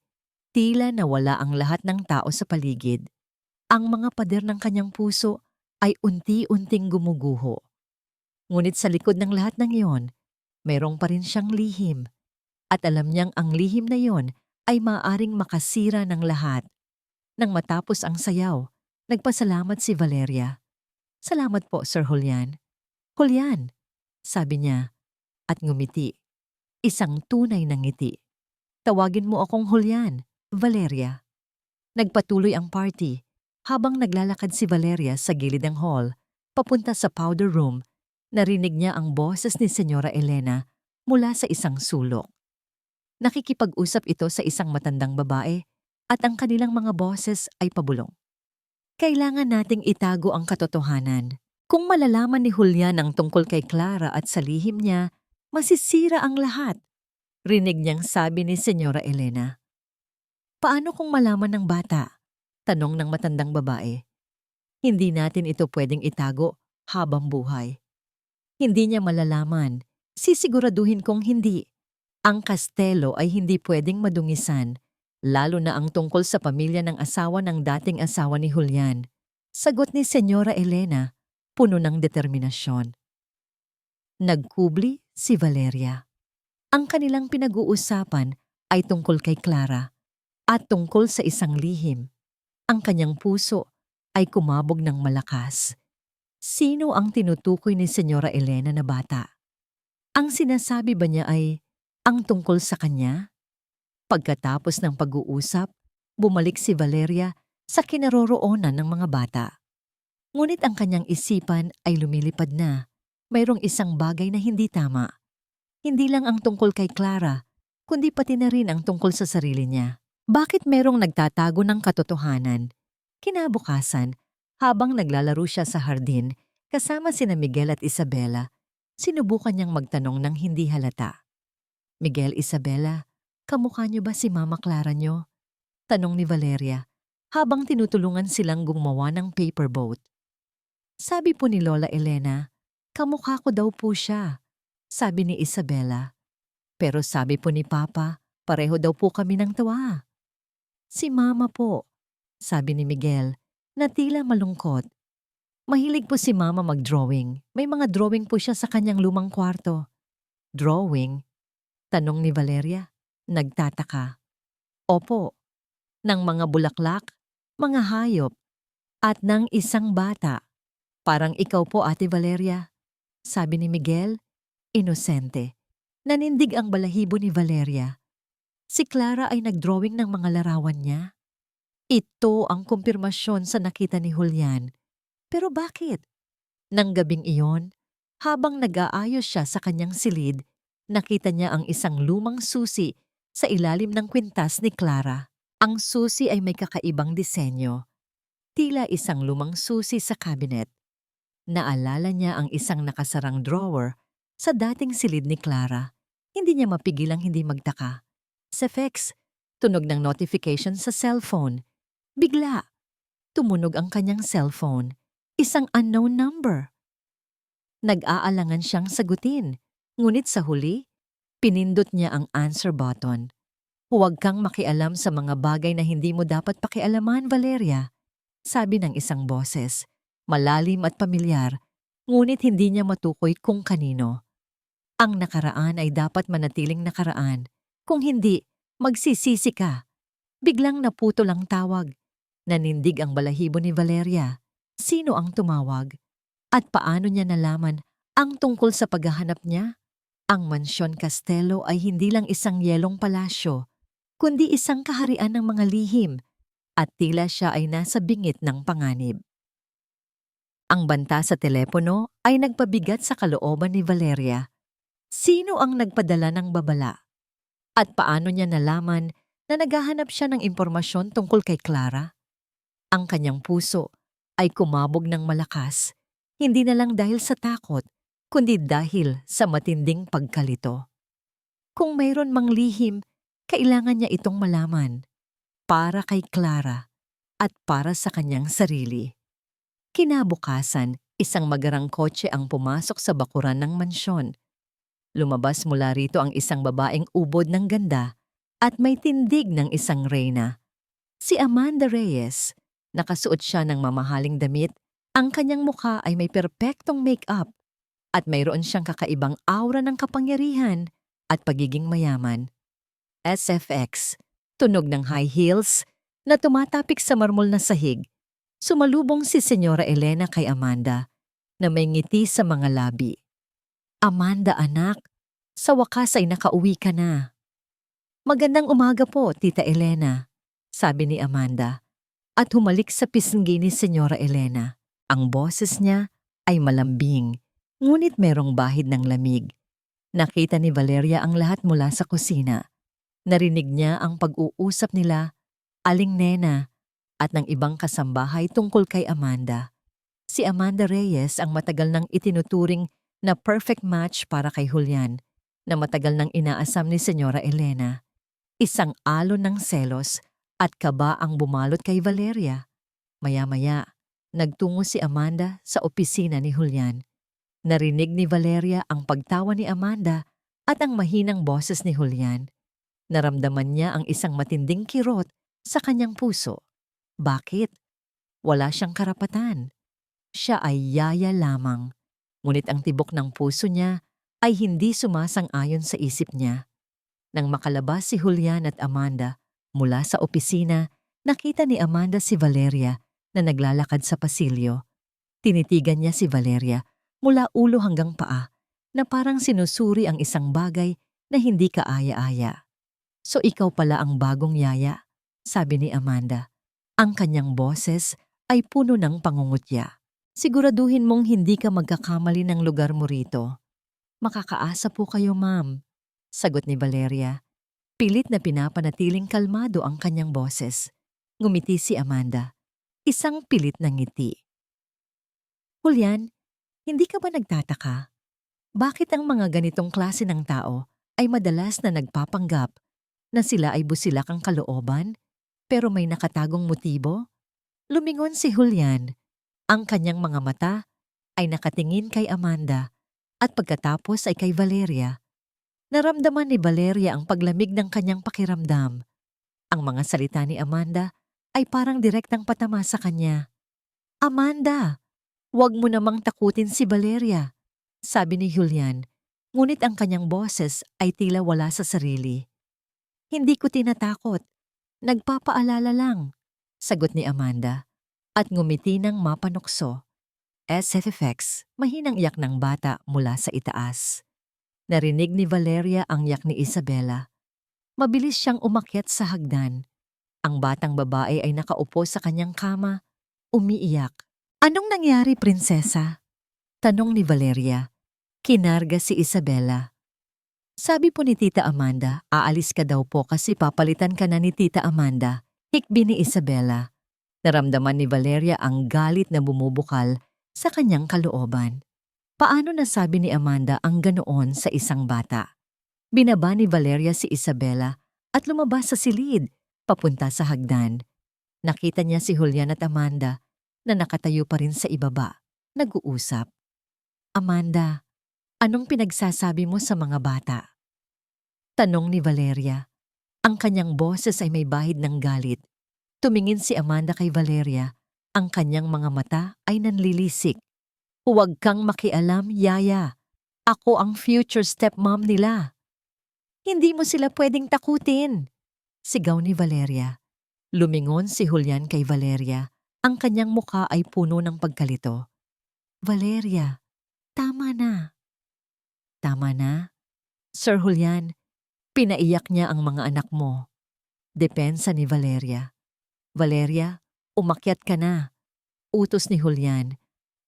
tila nawala ang lahat ng tao sa paligid. Ang mga pader ng kanyang puso ay unti-unting gumuguho. Ngunit sa likod ng lahat ng iyon, mayroong pa rin siyang lihim. At alam niyang ang lihim na iyon ay maaaring makasira ng lahat. Nang matapos ang sayaw, nagpasalamat si Valeria. "Salamat po, Sir Julian." "Julian," sabi niya, at ngumiti. Isang tunay na ngiti. "Tawagin mo akong Julian, Valeria." Nagpatuloy ang party. Habang naglalakad si Valeria sa gilid ng hall, papunta sa powder room, narinig niya ang boses ni Senyora Elena mula sa isang sulok. Nakikipag-usap ito sa isang matandang babae at ang kanilang mga boses ay pabulong. "Kailangan nating itago ang katotohanan. Kung malalaman ni Julian ang tungkol kay Clara at sa lihim niya, masisira ang lahat," rinig niyang sabi ni Senyora Elena. "Paano kung malaman ng bata?" tanong ng matandang babae. "Hindi natin ito pwedeng itago habang buhay." "Hindi niya malalaman. Sisiguraduhin kong hindi. Ang kastelo ay hindi pwedeng madungisan, lalo na ang tungkol sa pamilya ng asawa ng dating asawa ni Julian," sagot ni Senyora Elena, puno ng determinasyon. Nagkubli si Valeria. Ang kanilang pinag-uusapan ay tungkol kay Clara at tungkol sa isang lihim. Ang kanyang puso ay kumabog ng malakas. Sino ang tinutukoy ni Senyora Elena na bata? Ang sinasabi ba niya ay ang tungkol sa kanya? Pagkatapos ng pag-uusap, bumalik si Valeria sa kinaroroonan ng mga bata. Ngunit ang kanyang isipan ay lumilipad na. Mayroong isang bagay na hindi tama. Hindi lang ang tungkol kay Clara, kundi pati na rin ang tungkol sa sarili niya. Bakit merong nagtatago ng katotohanan? Kinabukasan, habang naglalaro siya sa hardin, kasama sina Miguel at Isabela, sinubukan niyang magtanong ng hindi halata. "Miguel, Isabela, kamukha niyo ba si Mama Clara niyo?" tanong ni Valeria, habang tinutulungan silang gumawa ng paper boat. Sabi po ni Lola Elena, kamukha ko daw po siya. Sabi ni Isabela. Pero sabi po ni Papa, pareho daw po kami ng tawa. Si Mama po, sabi ni Miguel, na tila malungkot. Mahilig po si Mama mag-drawing. May mga drawing po siya sa kanyang lumang kwarto. Drawing? Tanong ni Valeria. Nagtataka. Opo, ng mga bulaklak, mga hayop, at ng isang bata. Parang ikaw po, Ate Valeria. Sabi ni Miguel, inosente. Nanindig ang balahibo ni Valeria. Si Clara ay nagdrawing ng mga larawan niya. Ito ang kumpirmasyon sa nakita ni Julian. Pero bakit? Nang gabing iyon, habang nag-aayos siya sa kanyang silid, nakita niya ang isang lumang susi sa ilalim ng kwintas ni Clara. Ang susi ay may kakaibang disenyo. Tila isang lumang susi sa cabinet. Naalala niya ang isang nakasarang drawer sa dating silid ni Clara. Hindi niya mapigilang hindi magtaka. Sa FX, tunog ng notification sa cellphone. Bigla, tumunog ang kanyang cellphone. Isang unknown number. Nag-aalangan siyang sagutin, ngunit sa huli, pinindot niya ang answer button. Huwag kang makialam sa mga bagay na hindi mo dapat pakialaman, Valeria. Sabi ng isang boses, malalim at pamilyar, ngunit hindi niya matukoy kung kanino. Ang nakaraan ay dapat manatiling nakaraan. Kung hindi, magsisisi ka. Biglang naputol ang tawag. Nanindig ang balahibo ni Valeria. Sino ang tumawag? At paano niya nalaman ang tungkol sa paghahanap niya? Ang Mansyon Castelo ay hindi lang isang yelong palasyo, kundi isang kaharian ng mga lihim, at tila siya ay nasa bingit ng panganib. Ang banta sa telepono ay nagpabigat sa kalooban ni Valeria. Sino ang nagpadala ng babala? At paano niya nalaman na naghahanap siya ng impormasyon tungkol kay Clara? Ang kanyang puso ay kumabog ng malakas, hindi na lang dahil sa takot, kundi dahil sa matinding pagkalito. Kung mayroon mang lihim, kailangan niya itong malaman. Para kay Clara at para sa kanyang sarili. Kinabukasan, isang magarang kotse ang pumasok sa bakuran ng mansyon. Lumabas mula rito ang isang babaeng ubod ng ganda at may tindig ng isang reyna. Si Amanda Reyes. Nakasuot siya ng mamahaling damit. Ang kanyang mukha ay may perpektong make-up at mayroon siyang kakaibang aura ng kapangyarihan at pagiging mayaman. SFX, tunog ng high heels na tumatapik sa marmol na sahig. Sumalubong si Senyora Elena kay Amanda na may ngiti sa mga labi. Amanda anak, sa wakas ay nakauwi ka na. Magandang umaga po, Tita Elena, sabi ni Amanda. At humalik sa pisngi ni Senyora Elena. Ang boses niya ay malambing, ngunit merong bahid ng lamig. Nakita ni Valeria ang lahat mula sa kusina. Narinig niya ang pag-uusap nila, Aling Nena, at ng ibang kasambahay tungkol kay Amanda. Si Amanda Reyes ang matagal nang itinuturing na perfect match para kay Julian, na matagal nang inaasam ni Senyora Elena. Isang alon ng selos at kaba ang bumalot kay Valeria. Maya-maya, nagtungo si Amanda sa opisina ni Julian. Narinig ni Valeria ang pagtawa ni Amanda at ang mahinang boses ni Julian. Naramdaman niya ang isang matinding kirot sa kanyang puso. Bakit? Wala siyang karapatan. Siya ay yaya lamang. Ngunit ang tibok ng puso niya ay hindi sumasang-ayon sa isip niya. Nang makalabas si Julian at Amanda mula sa opisina, nakita ni Amanda si Valeria na naglalakad sa pasilyo. Tinitigan niya si Valeria mula ulo hanggang paa na parang sinusuri ang isang bagay na hindi kaaya-aya. So ikaw pala ang bagong yaya, sabi ni Amanda. Ang kanyang boses ay puno ng pangungutya. Siguraduhin mong hindi ka magkakamali ng lugar mo rito. Makakaasa po kayo, ma'am, sagot ni Valeria. Pilit na pinapanatiling kalmado ang kanyang boses. Ngumiti si Amanda. Isang pilit na ngiti. Julian, hindi ka ba nagtataka? Bakit ang mga ganitong klase ng tao ay madalas na nagpapanggap na sila ay busilak ang kalooban pero may nakatagong motibo? Lumingon si Julian. Ang kanyang mga mata ay nakatingin kay Amanda at pagkatapos ay kay Valeria. Naramdaman ni Valeria ang paglamig ng kanyang pakiramdam. Ang mga salita ni Amanda ay parang direktang patama sa kanya. "Amanda, huwag mo namang takutin si Valeria," sabi ni Julian, ngunit ang kanyang boses ay tila wala sa sarili. "Hindi ko tinatakot. Nagpapaalala lang," sagot ni Amanda at ngumiti ng mapanukso. As if effects, mahinang iyak ng bata mula sa itaas. Narinig ni Valeria ang iyak ni Isabela. Mabilis siyang umakyat sa hagdan. Ang batang babae ay nakaupo sa kanyang kama, umiiyak. "Anong nangyari, prinsesa?" tanong ni Valeria. Kinarga si Isabela. "Sabi po ni Tita Amanda, aalis ka daw po kasi papalitan ka na ni Tita Amanda," hikbi ni Isabela. Naramdaman ni Valeria ang galit na bumubukal sa kanyang kalooban. Paano nasabi ni Amanda ang ganoon sa isang bata? Binaba ni Valeria si Isabela at lumabas sa silid, papunta sa hagdan. Nakita niya si Julian at Amanda na nakatayo pa rin sa ibaba, nag-uusap. "Amanda, anong pinagsasabi mo sa mga bata?" tanong ni Valeria. Ang kanyang boses ay may bahid ng galit. Tumingin si Amanda kay Valeria. Ang kanyang mga mata ay nanlilisik. "Huwag kang makialam, Yaya. Ako ang future stepmom nila." "Hindi mo sila pwedeng takutin," sigaw ni Valeria. Lumingon si Julian kay Valeria. Ang kanyang muka ay puno ng pagkalito. "Valeria, tama na." "Tama na? Sir Julian, pinaiyak niya ang mga anak mo." Depensa ni Valeria. "Valeria, umakyat ka na," utos ni Julian.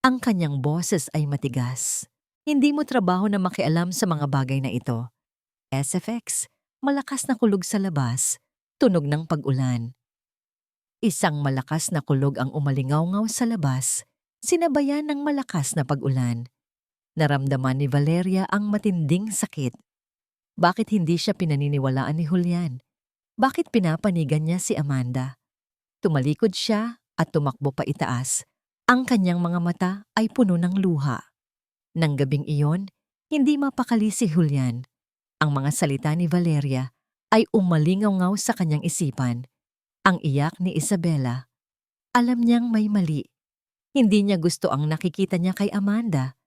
Ang kanyang boses ay matigas. "Hindi mo trabaho na makialam sa mga bagay na ito." SFX, malakas na kulog sa labas, tunog ng pag-ulan. Isang malakas na kulog ang umalingaw-ngaw sa labas, sinabayan ng malakas na pag-ulan. Naramdaman ni Valeria ang matinding sakit. Bakit hindi siya pinaniniwalaan ni Julian? Bakit pinapanigan niya si Amanda? Tumalikod siya at tumakbo pa itaas. Ang kanyang mga mata ay puno ng luha. Nang gabing iyon, hindi mapakali si Julian. Ang mga salita ni Valeria ay umalingaw-ngaw sa kanyang isipan. Ang iyak ni Isabela. Alam niyang may mali. Hindi niya gusto ang nakikita niya kay Amanda.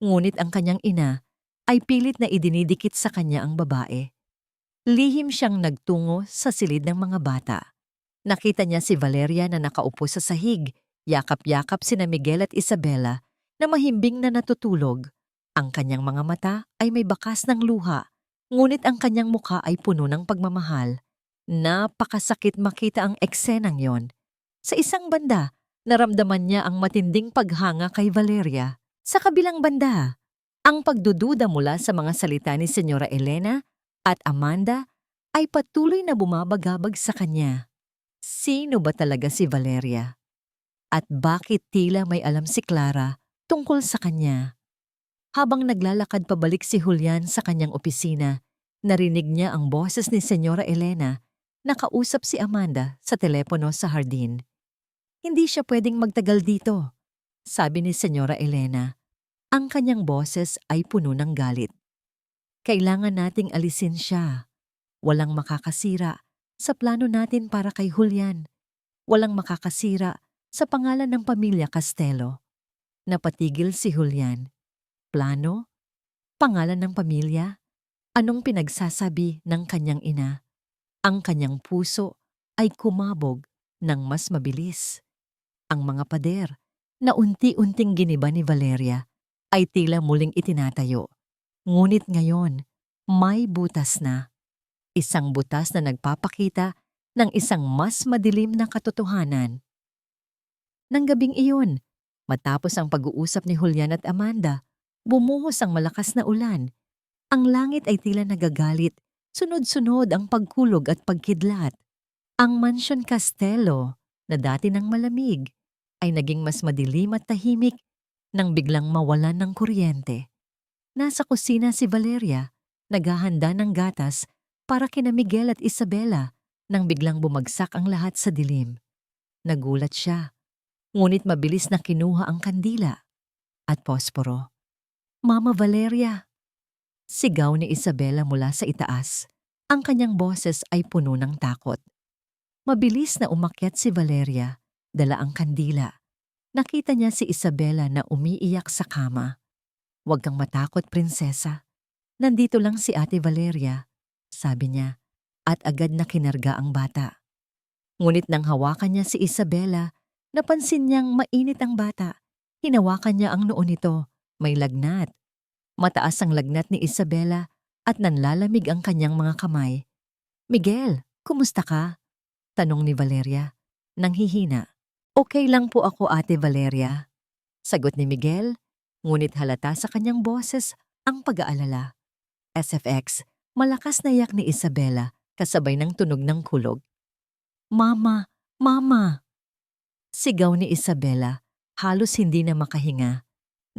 Ngunit ang kanyang ina ay pilit na idinidikit sa kanya ang babae. Lihim siyang nagtungo sa silid ng mga bata. Nakita niya si Valeria na nakaupo sa sahig, yakap-yakap sina Miguel at Isabela na mahimbing na natutulog. Ang kanyang mga mata ay may bakas ng luha, ngunit ang kanyang mukha ay puno ng pagmamahal. Napakasakit makita ang eksenang yon. Sa isang banda, naramdaman niya ang matinding paghanga kay Valeria. Sa kabilang banda, ang pagdududa mula sa mga salita ni Senyora Elena at Amanda ay patuloy na bumabagabag sa kanya. Sino ba talaga si Valeria? At bakit tila may alam si Clara tungkol sa kanya? Habang naglalakad pabalik si Julian sa kanyang opisina, narinig niya ang boses ni Senyora Elena. Nakausap si Amanda sa telepono sa hardin. "Hindi siya pwedeng magtagal dito," sabi ni Senyora Elena. Ang kanyang boses ay puno ng galit. "Kailangan nating alisin siya. Walang makakasira sa plano natin para kay Julian. Walang makakasira sa pangalan ng pamilya Castelo." Napatigil si Julian. Plano? Pangalan ng pamilya? Anong pinagsasabi ng kanyang ina? Ang kanyang puso ay kumabog ng mas mabilis. Ang mga pader na unti-unting giniba ni Valeria ay tila muling itinatayo. Ngunit ngayon, may butas na. Isang butas na nagpapakita ng isang mas madilim na katotohanan. Nang gabing iyon, matapos ang pag-uusap ni Julian at Amanda, bumuhos ang malakas na ulan. Ang langit ay tila nagagalit, sunod-sunod ang pagkulog at pagkidlat. Ang Mansion Castelo, na dati nang malamig, ay naging mas madilim at tahimik nang biglang mawalan ng kuryente. Nasa kusina si Valeria, naghahanda ng gatas para kina Miguel at Isabela nang biglang bumagsak ang lahat sa dilim. Nagulat siya. Ngunit mabilis na kinuha ang kandila at posporo. "Mama Valeria!" Sigaw ni Isabela mula sa itaas. Ang kanyang boses ay puno ng takot. Mabilis na umakyat si Valeria, dala ang kandila. Nakita niya si Isabela na umiiyak sa kama. "Huwag kang matakot, prinsesa. Nandito lang si Ate Valeria," sabi niya, at agad na kinarga ang bata. Ngunit nang hawakan niya si Isabela, napansin niyang mainit ang bata. Hinawakan niya ang noo nito, may lagnat. Mataas ang lagnat ni Isabela at nanlalamig ang kanyang mga kamay. "Miguel, kumusta ka?" tanong ni Valeria, nanghihina. "Okay lang po ako, Ate Valeria," sagot ni Miguel, ngunit halata sa kanyang boses ang pag-aalala. SFX, malakas na yak ni Isabela kasabay ng tunog ng kulog. "Mama! Mama!" Sigaw ni Isabela, halos hindi na makahinga.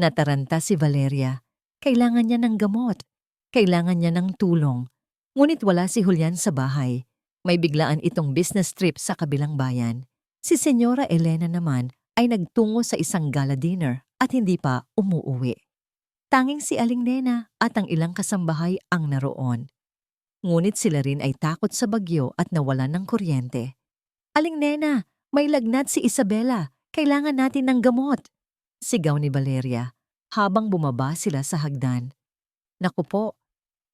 Nataranta si Valeria. Kailangan niya ng gamot. Kailangan niya ng tulong. Ngunit wala si Julian sa bahay. May biglaan itong business trip sa kabilang bayan. Si Senyora Elena naman ay nagtungo sa isang gala dinner at hindi pa umuuwi. Tanging si Aling Nena at ang ilang kasambahay ang naroon. Ngunit sila rin ay takot sa bagyo at nawalan ng kuryente. "Aling Nena, may lagnat si Isabela. Kailangan natin ng gamot," sigaw ni Valeria habang bumaba sila sa hagdan. "Naku po,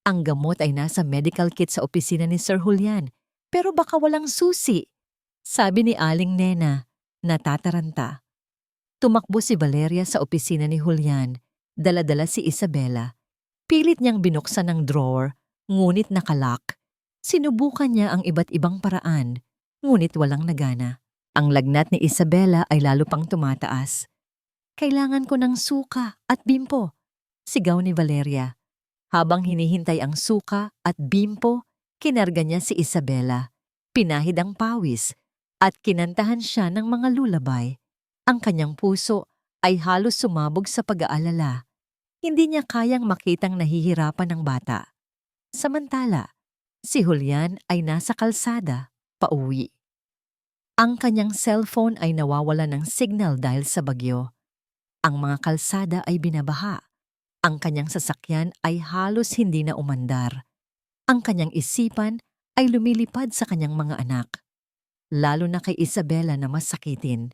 ang gamot ay nasa medical kit sa opisina ni Sir Julian, pero baka walang susi," sabi ni Aling Nena, natataranta. Tumakbo si Valeria sa opisina ni Julian, dala-dala si Isabela. Pilit niyang binuksan ang drawer, ngunit nakalock. Sinubukan niya ang iba't ibang paraan, ngunit walang nagana. Ang lagnat ni Isabela ay lalo pang tumataas. "Kailangan ko ng suka at bimpo," sigaw ni Valeria. Habang hinihintay ang suka at bimpo, kinarga niya si Isabela. Pinahid ang pawis at kinantahan siya ng mga lulabay. Ang kanyang puso ay halos sumabog sa pag-aalala. Hindi niya kayang makitang nahihirapan ng bata. Samantala, si Julian ay nasa kalsada, pauwi. Ang kanyang cellphone ay nawawala ng signal dahil sa bagyo. Ang mga kalsada ay binabaha. Ang kanyang sasakyan ay halos hindi na umandar. Ang kanyang isipan ay lumilipad sa kanyang mga anak. Lalo na kay Isabela na masakitin.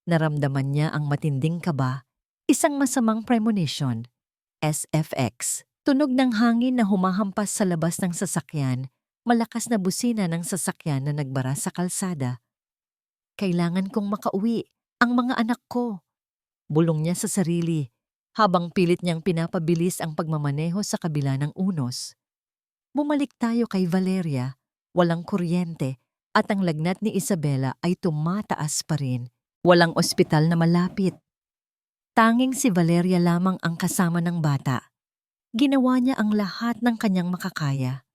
Naramdaman niya ang matinding kaba, isang masamang premonition. SFX. Tunog ng hangin na humahampas sa labas ng sasakyan, malakas na busina ng sasakyan na nagbara sa kalsada. "Kailangan kong makauwi, ang mga anak ko," bulong niya sa sarili, habang pilit niyang pinapabilis ang pagmamaneho sa kabila ng unos. Bumalik tayo kay Valeria, walang kuryente at ang lagnat ni Isabela ay tumataas pa rin. Walang ospital na malapit. Tanging si Valeria lamang ang kasama ng bata. Ginawa niya ang lahat ng kanyang makakaya.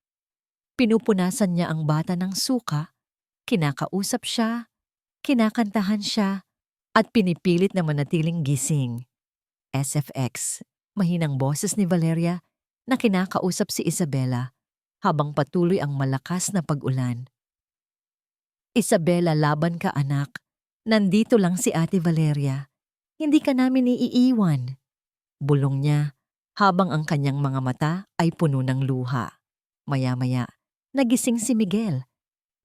Pinupunasan niya ang bata ng suka, kinakausap siya, kinakantahan siya, at pinipilit na manatiling gising. SFX, mahinang boses ni Valeria na kinakausap si Isabela habang patuloy ang malakas na pag-ulan. "Isabela, laban ka anak. Nandito lang si Ate Valeria. Hindi ka namin iiiwan," bulong niya habang ang kanyang mga mata ay puno ng luha. Maya-maya, nagising si Miguel.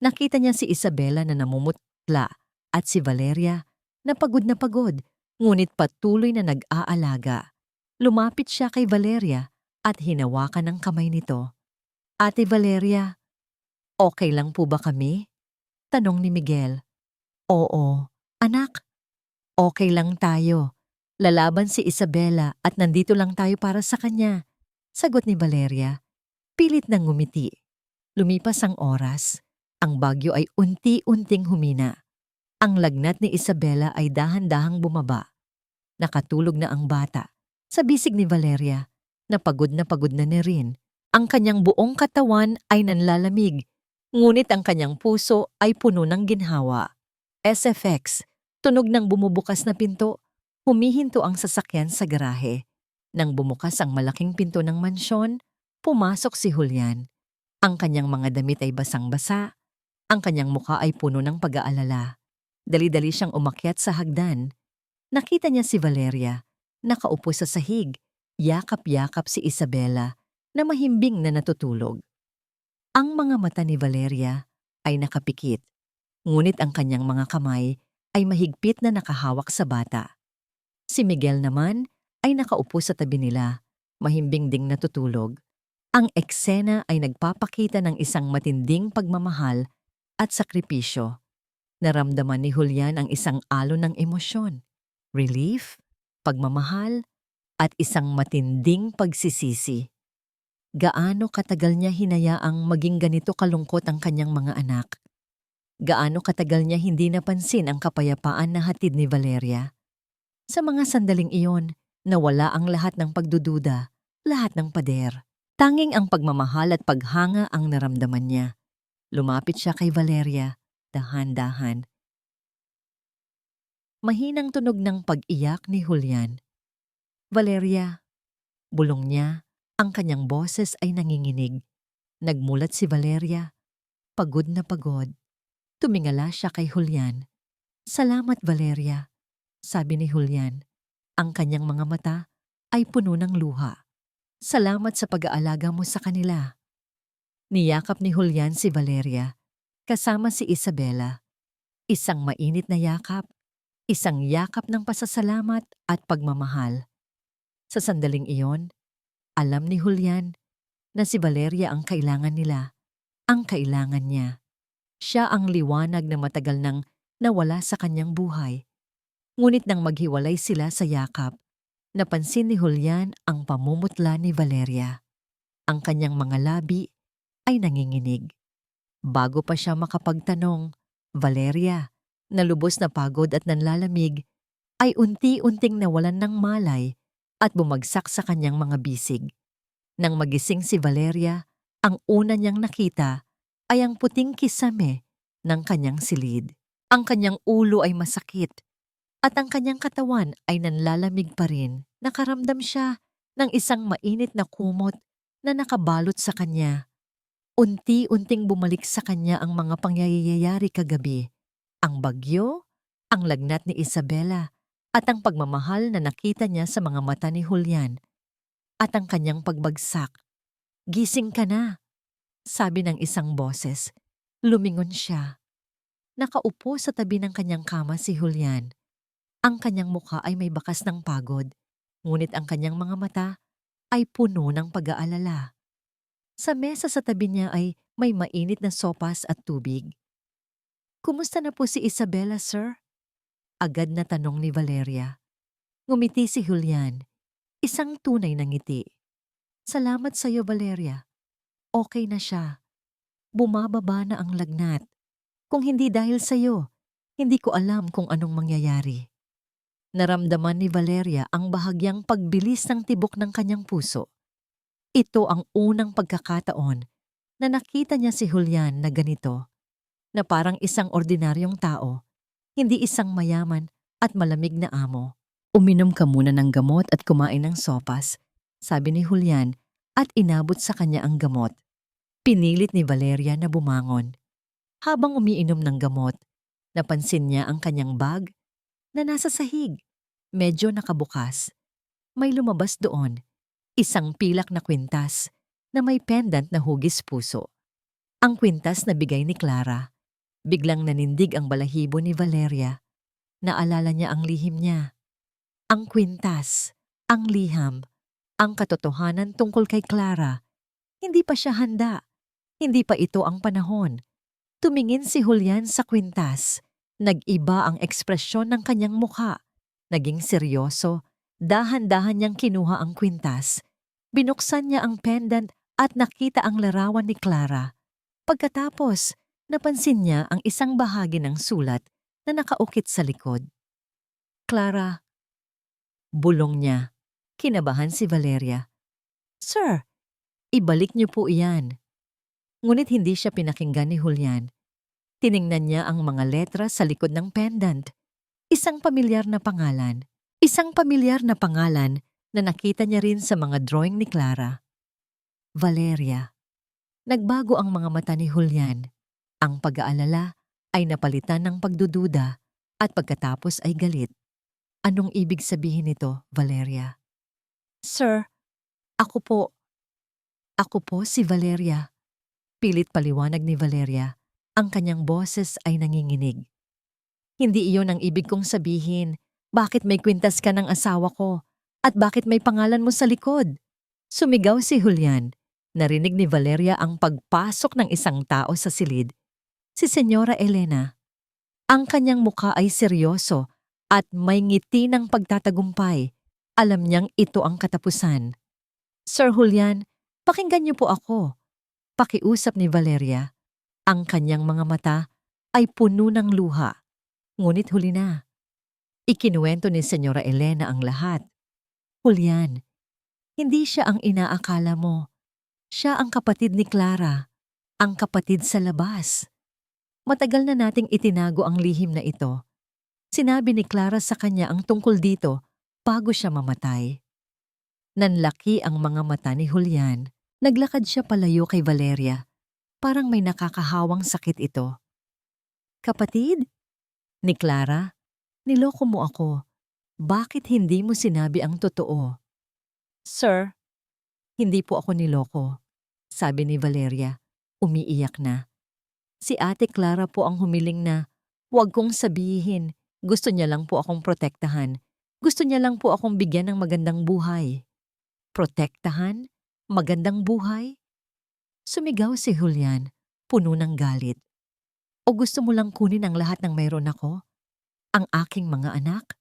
Nakita niya si Isabela na namumutla at si Valeria na pagod, ngunit patuloy na nag-aalaga. Lumapit siya kay Valeria at hinawakan ang kamay nito. "Ate Valeria, okay lang po ba kami?" tanong ni Miguel. "Oo, anak. Okay lang tayo. Lalaban si Isabela at nandito lang tayo para sa kanya," sagot ni Valeria. Pilit nang ngumiti. Lumipas ang oras. Ang bagyo ay unti-unting humina. Ang lagnat ni Isabela ay dahan-dahang bumaba. Nakatulog na ang bata. Sa bisig ni Valeria, na pagod na rin. Ang kanyang buong katawan ay nanlalamig, ngunit ang kanyang puso ay puno ng ginhawa. SFX, tunog ng bumubukas na pinto. Humihinto ang sasakyan sa garahe. Nang bumukas ang malaking pinto ng mansyon, pumasok si Julian. Ang kanyang mga damit ay basang-basa. Ang kanyang mukha ay puno ng pag-aalala. Dali-dali siyang umakyat sa hagdan. Nakita niya si Valeria, nakaupo sa sahig, yakap-yakap si Isabela na mahimbing na natutulog. Ang mga mata ni Valeria ay nakapikit, ngunit ang kanyang mga kamay ay mahigpit na nakahawak sa bata. Si Miguel naman ay nakaupo sa tabi nila, mahimbing ding natutulog. Ang eksena ay nagpapakita ng isang matinding pagmamahal at sakripisyo. Naramdaman ni Julian ang isang alon ng emosyon, relief, pagmamahal, at isang matinding pagsisisi. Gaano katagal niya hinayaang maging ganito kalungkot ang kanyang mga anak? Gaano katagal niya hindi napansin ang kapayapaan na hatid ni Valeria? Sa mga sandaling iyon, nawala ang lahat ng pagdududa, lahat ng pader. Tanging ang pagmamahal at paghanga ang naramdaman niya. Lumapit siya kay Valeria, dahan-dahan. Mahinang tunog ng pag-iyak ni Julian. Valeria, bulong niya, ang kanyang boses ay nanginginig. Nagmulat si Valeria, pagod na pagod. Tumingala siya kay Julian. Salamat Valeria, sabi ni Julian. Ang kanyang mga mata ay puno ng luha. Salamat sa pag-aalaga mo sa kanila. Niyakap ni Julian si Valeria, kasama si Isabela. Isang mainit na yakap, isang yakap ng pasasalamat at pagmamahal. Sa sandaling iyon, alam ni Julian na si Valeria ang kailangan nila, ang kailangan niya. Siya ang liwanag na matagal nang nawala sa kanyang buhay. Ngunit nang maghiwalay sila sa yakap, napansin ni Julian ang pamumutla ni Valeria. Ang kanyang mga labi ay nanginginig. Bago pa siya makapagtanong, Valeria, na lubos na pagod at nanlalamig, ay unti-unting nawalan ng malay at bumagsak sa kanyang mga bisig. Nang magising si Valeria, ang una niyang nakita ay ang puting kisame ng kanyang silid. Ang kanyang ulo ay masakit at ang kanyang katawan ay nanlalamig pa rin. Nakaramdam siya ng isang mainit na kumot na nakabalot sa kanya. Unti-unting bumalik sa kanya ang mga pangyayari kagabi. Ang bagyo, ang lagnat ni Isabela, at ang pagmamahal na nakita niya sa mga mata ni Julian. At ang kanyang pagbagsak. Gising ka na, sabi ng isang boses. Lumingon siya. Nakaupo sa tabi ng kanyang kama si Julian. Ang kanyang mukha ay may bakas ng pagod, ngunit ang kanyang mga mata ay puno ng pag-aalala. Sa mesa sa tabi niya ay may mainit na sopas at tubig. Kumusta na po si Isabela, sir? Agad na tanong ni Valeria. Ngumiti si Julian, isang tunay na ngiti. Salamat sa iyo, Valeria. Okay na siya. Bumababa na ang lagnat. Kung hindi dahil sa iyo, hindi ko alam kung anong mangyayari. Naramdaman ni Valeria ang bahagyang pagbilis ng tibok ng kanyang puso. Ito ang unang pagkakataon na nakita niya si Julian na ganito, na parang isang ordinaryong tao, hindi isang mayaman at malamig na amo. Uminom ka muna ng gamot at kumain ng sopas, sabi ni Julian at inabot sa kanya ang gamot. Pinilit ni Valeria na bumangon. Habang umiinom ng gamot, napansin niya ang kanyang bag na nasa sahig, medyo nakabukas. May lumabas doon. Isang pilak na kwintas na may pendant na hugis puso. Ang kwintas na bigay ni Clara. Biglang nanindig ang balahibo ni Valeria. Naalala niya ang lihim niya. Ang kwintas, ang liham, ang katotohanan tungkol kay Clara. Hindi pa siya handa. Hindi pa ito ang panahon. Tumingin si Julian sa kwintas. Nag-iba ang ekspresyon ng kanyang mukha. Naging seryoso. Dahan-dahan niyang kinuha ang kwintas. Binuksan niya ang pendant at nakita ang larawan ni Clara. Pagkatapos, napansin niya ang isang bahagi ng sulat na nakaukit sa likod. Clara, bulong niya. Kinabahan si Valeria. Sir, ibalik niyo po iyan. Ngunit hindi siya pinakinggan ni Julian. Tiningnan niya ang mga letra sa likod ng pendant. Isang pamilyar na pangalan. Isang pamilyar na pangalan na nakita niya rin sa mga drawing ni Clara. Valeria. Nagbago ang mga mata ni Julian. Ang pag-aalala ay napalitan ng pagdududa At pagkatapos ay galit. Anong ibig sabihin nito, Valeria? Sir, ako po. Ako po si Valeria. Pilit paliwanag ni Valeria. Ang kanyang boses ay nanginginig. Hindi iyon ang ibig kong sabihin. Bakit may kwintas ka ng asawa ko? At bakit may pangalan mo sa likod? Sumigaw si Julian. Narinig ni Valeria ang pagpasok ng isang tao sa silid. Si Senyora Elena. Ang kanyang mukha ay seryoso at may ngiti ng pagtatagumpay. Alam niyang ito ang katapusan. Sir Julian, pakinggan niyo po ako. Pakiusap ni Valeria. Ang kanyang mga mata ay puno ng luha. Ngunit huli na. Ikinuwento ni Senyora Elena ang lahat. Julian, hindi siya ang inaakala mo. Siya ang kapatid ni Clara, ang kapatid sa labas. Matagal na nating itinago ang lihim na ito. Sinabi ni Clara sa kanya ang tungkol dito bago siya mamatay. Nanlaki ang mga mata ni Julian. Naglakad siya palayo kay Valeria. Parang may nakakahawang sakit ito. Kapatid? Ni Clara, niloko mo ako. Bakit hindi mo sinabi ang totoo? Sir, hindi po ako niloko, sabi ni Valeria, umiiyak na. Si Ate Clara po ang humiling na, huwag kong sabihin, gusto niya lang po akong protektahan. Gusto niya lang po akong bigyan ng magandang buhay. Protektahan? Magandang buhay? Sumigaw si Julian, puno ng galit. O gusto mo lang kunin ang lahat ng mayroon ako? Ang aking mga anak?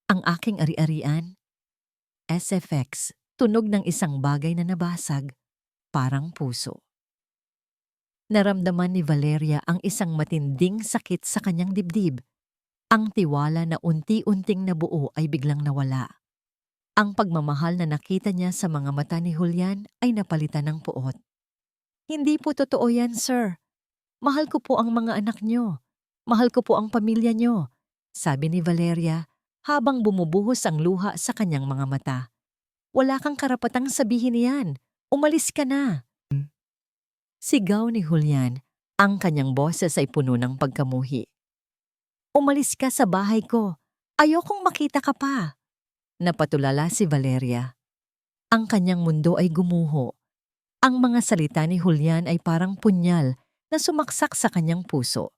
Ang aking ari-arian? SFX, tunog ng isang bagay na nabasag, parang puso. Naramdaman ni Valeria ang isang matinding sakit sa kanyang dibdib. Ang tiwala na unti-unting nabuo ay biglang nawala. Ang pagmamahal na nakita niya sa mga mata ni Julian ay napalitan ng puot. Hindi po totoo yan, sir. Mahal ko po ang mga anak niyo. Mahal ko po ang pamilya niyo, sabi ni Valeria habang bumubuhos ang luha sa kanyang mga mata. Wala kang karapatang sabihin yan. Umalis ka na. Sigaw ni Julian. Ang kanyang boses ay puno ng pagkamuhi. Umalis ka sa bahay ko. Ayokong makita ka pa. Napatulala si Valeria. Ang kanyang mundo ay gumuho. Ang mga salita ni Julian ay parang punyal na sumaksak sa kanyang puso.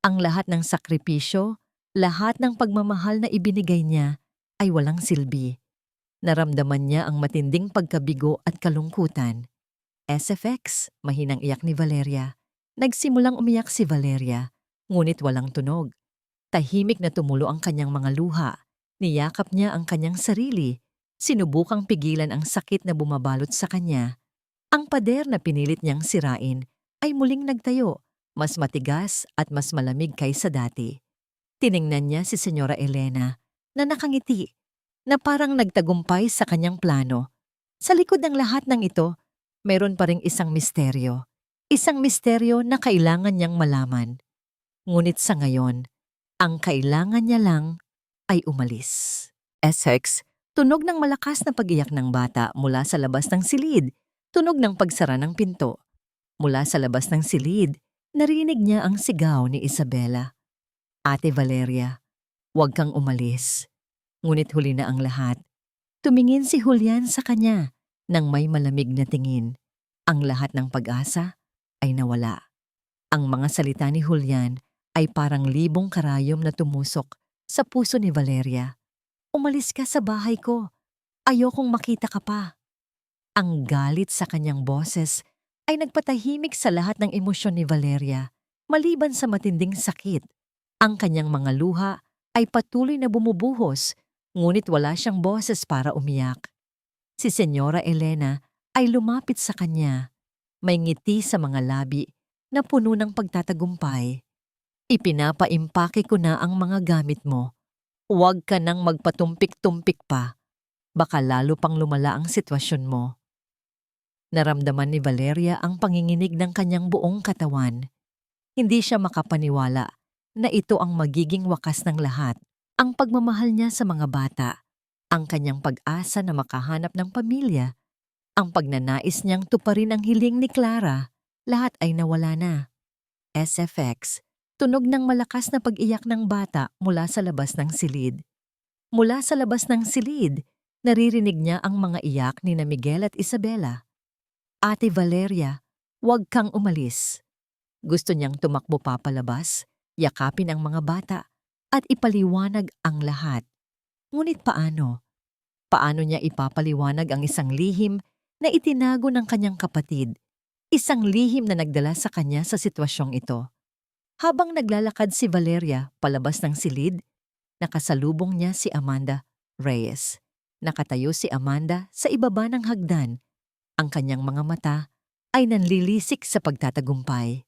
Ang lahat ng sakripisyo, lahat ng pagmamahal na ibinigay niya ay walang silbi. Naramdaman niya ang matinding pagkabigo at kalungkutan. SFX, mahinang iyak ni Valeria. Nagsimulang umiyak si Valeria, ngunit walang tunog. Tahimik na tumulo ang kanyang mga luha. Niyakap niya ang kanyang sarili. Sinubukang pigilan ang sakit na bumabalot sa kanya. Ang pader na pinilit niyang sirain ay muling nagtayo, mas matigas at mas malamig kaysa dati. Tiningnan niya si Senyora Elena na nakangiti, na parang nagtagumpay sa kanyang plano. Sa likod ng lahat ng ito, mayroon pa ring isang misteryo. Isang misteryo na kailangan niyang malaman. Ngunit sa ngayon, ang kailangan niya lang ay umalis. Essex, tunog ng malakas na pag-iyak ng bata mula sa labas ng silid. Tunog ng pagsara ng pinto. Mula sa labas ng silid, narinig niya ang sigaw ni Isabela. Ate Valeria, huwag kang umalis. Ngunit huli na ang lahat. Tumingin si Julian sa kanya nang may malamig na tingin. Ang lahat ng pag-asa ay nawala. Ang mga salita ni Julian ay parang libong karayom na tumusok sa puso ni Valeria. Umalis ka sa bahay ko. Ayokong makita ka pa. Ang galit sa kanyang boses ay nagpatahimik sa lahat ng emosyon ni Valeria, maliban sa matinding sakit. Ang kanyang mga luha ay patuloy na bumubuhos, ngunit wala siyang boses para umiyak. Si Senyora Elena ay lumapit sa kanya, may ngiti sa mga labi na puno ng pagtatagumpay. Ipinapaimpake ko na ang mga gamit mo. Huwag ka nang magpatumpik-tumpik pa. Baka lalo pang lumala ang sitwasyon mo. Naramdaman ni Valeria ang panginginig ng kanyang buong katawan. Hindi siya makapaniwala na ito ang magiging wakas ng lahat. Ang pagmamahal niya sa mga bata, ang kanyang pag-asa na makahanap ng pamilya, ang pagnanais niyang tuparin ang hiling ni Clara, lahat ay nawala na. SFX, Tunog ng malakas na pag-iyak ng bata mula sa labas ng silid. Mula sa labas ng silid, naririnig niya ang mga iyak ni na Miguel at Isabela. Ate Valeria, huwag kang umalis. Gusto niyang tumakbo papalabas, yakapin ang mga bata, at ipaliwanag ang lahat. Ngunit paano? Paano niya ipapaliwanag ang isang lihim na itinago ng kanyang kapatid? Isang lihim na nagdala sa kanya sa sitwasyong ito. Habang naglalakad si Valeria palabas ng silid, nakasalubong niya si Amanda Reyes. Nakatayo si Amanda sa ibaba ng hagdan. Ang kanyang mga mata ay nanlilisik sa pagtatagumpay.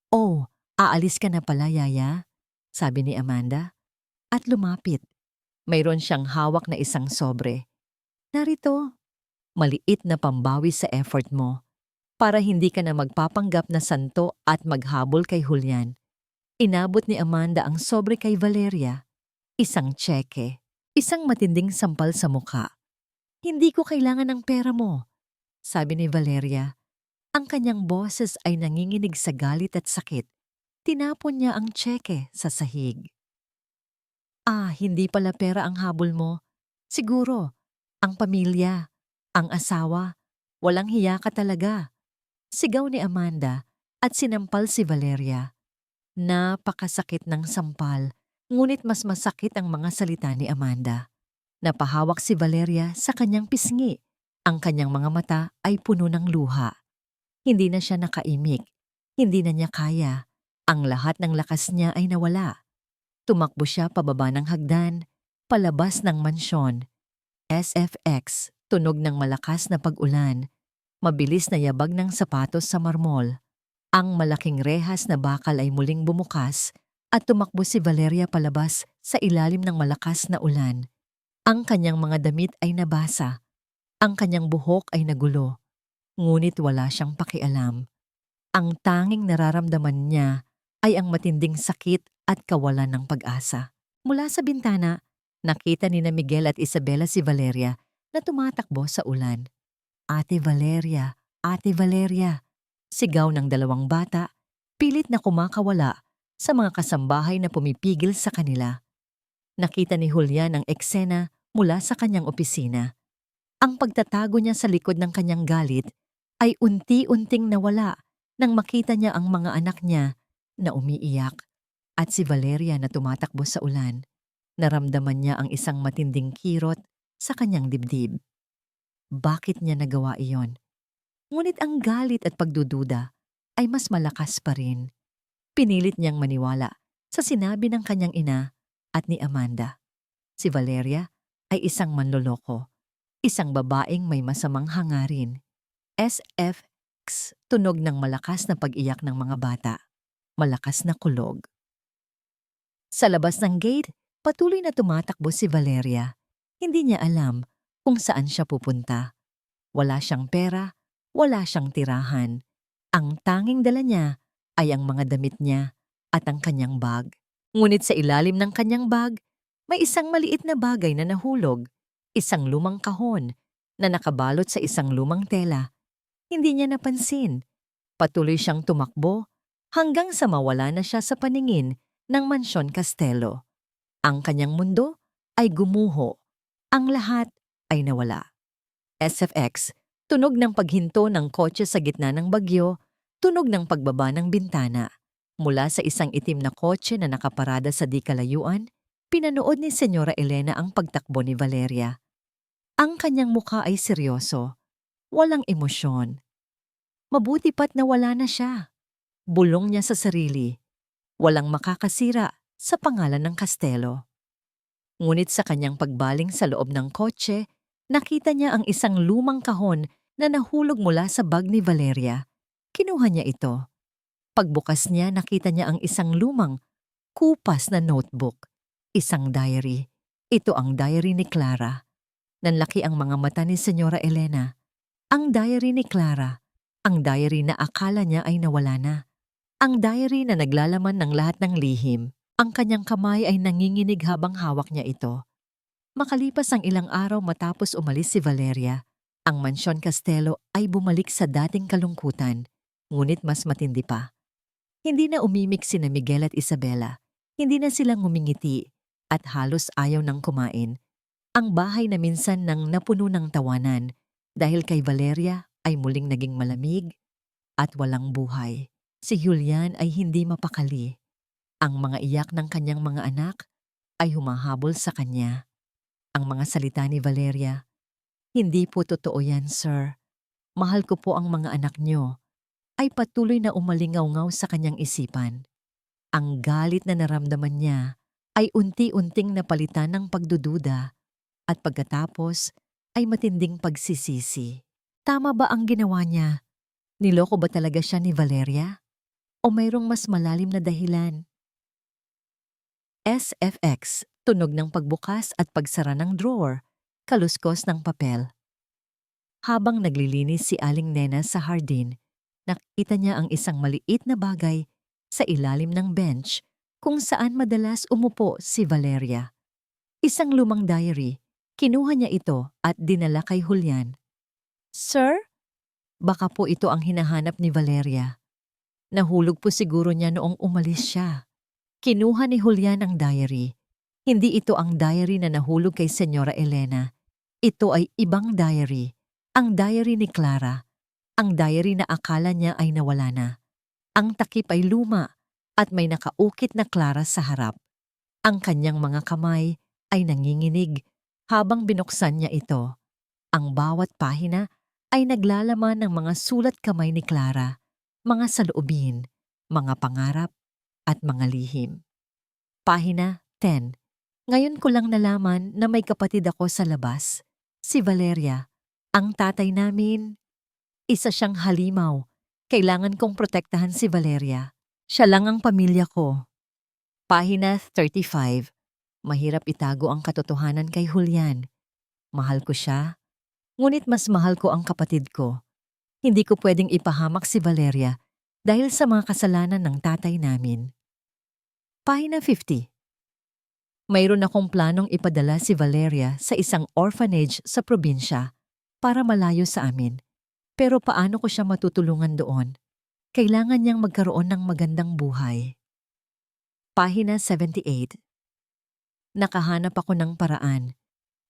"Oh, aalis ka na pala, Yaya?" sabi ni Amanda. At lumapit. Mayroon siyang hawak na isang sobre. "Narito, maliit na pambawi sa effort mo para hindi ka na magpapanggap na santo at maghabol kay Julian." Inabot ni Amanda ang sobre kay Valeria. Isang tseke. Isang matinding sampal sa mukha. "Hindi ko kailangan ng pera mo," sabi ni Valeria. Ang kanyang boses ay nanginginig sa galit at sakit. Tinapon niya ang tseke sa sahig. Hindi pala pera ang habol mo. Siguro, ang pamilya, ang asawa. Walang hiya ka talaga. Sigaw ni Amanda at sinampal si Valeria. Napakasakit ng sampal, ngunit mas masakit ang mga salita ni Amanda. Napahawak si Valeria sa kanyang pisngi. Ang kanyang mga mata ay puno ng luha. Hindi na siya nakaimik. Hindi na niya kaya. Ang lahat ng lakas niya ay nawala. Tumakbo siya pababa ng hagdan, palabas ng mansyon. SFX, tunog ng malakas na pag-ulan. Mabilis na yabag ng sapatos sa marmol. Ang malaking rehas na bakal ay muling bumukas at tumakbo si Valeria palabas sa ilalim ng malakas na ulan. Ang kanyang mga damit ay nabasa. Ang kanyang buhok ay nagulo. Ngunit wala siyang pakialam. Ang tanging nararamdaman niya ay ang matinding sakit at kawalan ng pag-asa. Mula sa bintana, nakita ni na Miguel at Isabela si Valeria na tumatakbo sa ulan. "Ate Valeria, Ate Valeria," sigaw ng dalawang bata, pilit na kumakawala sa mga kasambahay na pumipigil sa kanila. Nakita ni Julian ang eksena mula sa kanyang opisina. Ang pagtatago niya sa likod ng kanyang galit ay unti-unting nawala nang makita niya ang mga anak niya na umiiyak at si Valeria na tumatakbo sa ulan. Naramdaman niya ang isang matinding kirot sa kanyang dibdib. Bakit niya nagawa iyon? Ngunit ang galit at pagdududa ay mas malakas pa rin. Pinilit niyang maniwala sa sinabi ng kanyang ina at ni Amanda. Si Valeria ay isang manloloko, isang babaeng may masamang hangarin. SFX, tunog ng malakas na pag-iyak ng mga bata. Malakas na kulog. Sa labas ng gate, patuloy na tumatakbo si Valeria. Hindi niya alam kung saan siya pupunta. Wala siyang pera, wala siyang tirahan. Ang tanging dala niya ay ang mga damit niya at ang kanyang bag. Ngunit sa ilalim ng kanyang bag, may isang maliit na bagay na nahulog. Isang lumang kahon na nakabalot sa isang lumang tela. Hindi niya napansin. Patuloy siyang tumakbo hanggang sa mawala na siya sa paningin ng Mansyon Castelo. Ang kanyang mundo ay gumuho. Ang lahat ay nawala. SFX, tunog ng paghinto ng kotse sa gitna ng bagyo, tunog ng pagbaba ng bintana. Mula sa isang itim na kotse na nakaparada sa di kalayuan, pinanood ni Senyora Elena ang pagtakbo ni Valeria. Ang kanyang mukha ay seryoso, walang emosyon. Mabuti pa't nawala na siya. Bulong niya sa sarili. Walang makakasira sa pangalan ng kastelo. Ngunit sa kanyang pagbaling sa loob ng kotse, nakita niya ang isang lumang kahon na nahulog mula sa bag ni Valeria. Kinuha niya ito. Pagbukas niya, nakita niya ang isang lumang, kupas na notebook. Isang diary. Ito ang diary ni Clara. Nanlaki ang mga mata ni Senyora Elena. Ang diary ni Clara. Ang diary na akala niya ay nawala na. Ang diary na naglalaman ng lahat ng lihim. Ang kanyang kamay ay nanginginig habang hawak niya ito. Makalipas ang ilang araw matapos umalis si Valeria, ang Mansyon Castelo ay bumalik sa dating kalungkutan, ngunit mas matindi pa. Hindi na umimik sina Miguel at Isabela. Hindi na sila ngumingiti at halos ayaw nang kumain. Ang bahay na minsan nang napuno ng tawanan dahil kay Valeria ay muling naging malamig at walang buhay. Si Julian ay hindi mapakali. Ang mga iyak ng kanyang mga anak ay humahabol sa kanya. Ang mga salita ni Valeria, "Hindi po totoo yan, sir. Mahal ko po ang mga anak niyo," ay patuloy na umalingaw-ngaw sa kanyang isipan. Ang galit na naramdaman niya ay unti-unting napalitan ng pagdududa at pagkatapos ay matinding pagsisisi. Tama ba ang ginawa niya? Niloko ba talaga siya ni Valeria? O mayroong mas malalim na dahilan? SFX, tunog ng pagbukas at pagsara ng drawer, kaluskos ng papel. Habang naglilinis si Aling Nena sa hardin, nakita niya ang isang maliit na bagay sa ilalim ng bench kung saan madalas umupo si Valeria. Isang lumang diary. Kinuha niya ito at dinala kay Julian. "Sir?" Baka po ito ang hinahanap ni Valeria. Nahulog po siguro niya noong umalis siya. Kinuha ni Julian ang diary. Hindi ito ang diary na nahulog kay Senyora Elena. Ito ay ibang diary. Ang diary ni Clara. Ang diary na akala niya ay nawala na. Ang takip ay luma at may nakaukit na Clara sa harap. Ang kanyang mga kamay ay nanginginig habang binuksan niya ito. Ang bawat pahina ay naglalaman ng mga sulat kamay ni Clara, mga saloobin, mga pangarap, at mga lihim. Pahina 10. Ngayon ko lang nalaman na may kapatid ako sa labas. Si Valeria. Ang tatay namin. Isa siyang halimaw. Kailangan kong protektahan si Valeria. Siya lang ang pamilya ko. Pahina 35. Mahirap itago ang katotohanan kay Julian. Mahal ko siya, ngunit mas mahal ko ang kapatid ko. Hindi ko pwedeng ipahamak si Valeria dahil sa mga kasalanan ng tatay namin. Pahina 50. Mayroon akong planong ipadala si Valeria sa isang orphanage sa probinsya para malayo sa amin. Pero paano ko siya matutulungan doon? Kailangan niyang magkaroon ng magandang buhay. Pahina 78. Nakahanap ako ng paraan.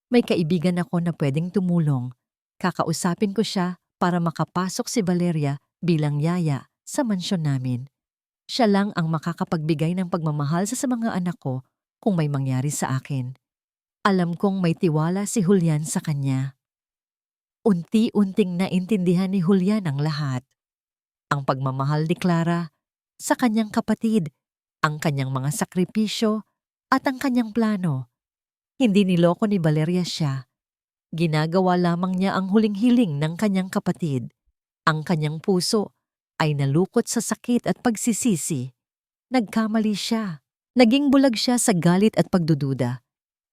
May kaibigan ako na pwedeng tumulong. Kakausapin ko siya para makapasok si Valeria bilang yaya sa mansyon namin. Siya lang ang makakapagbigay ng pagmamahal sa mga anak ko kung may mangyari sa akin. Alam kong may tiwala si Julian sa kanya. Unti-unting naintindihan ni Julian ang lahat. Ang pagmamahal ni Clara sa kanyang kapatid, ang kanyang mga sakripisyo at ang kanyang plano. Hindi niloko ni Valeria siya. Ginagawa lamang niya ang huling hiling ng kanyang kapatid. Ang kanyang puso ay nalukot sa sakit at pagsisisi. Nagkamali siya. Naging bulag siya sa galit at pagdududa.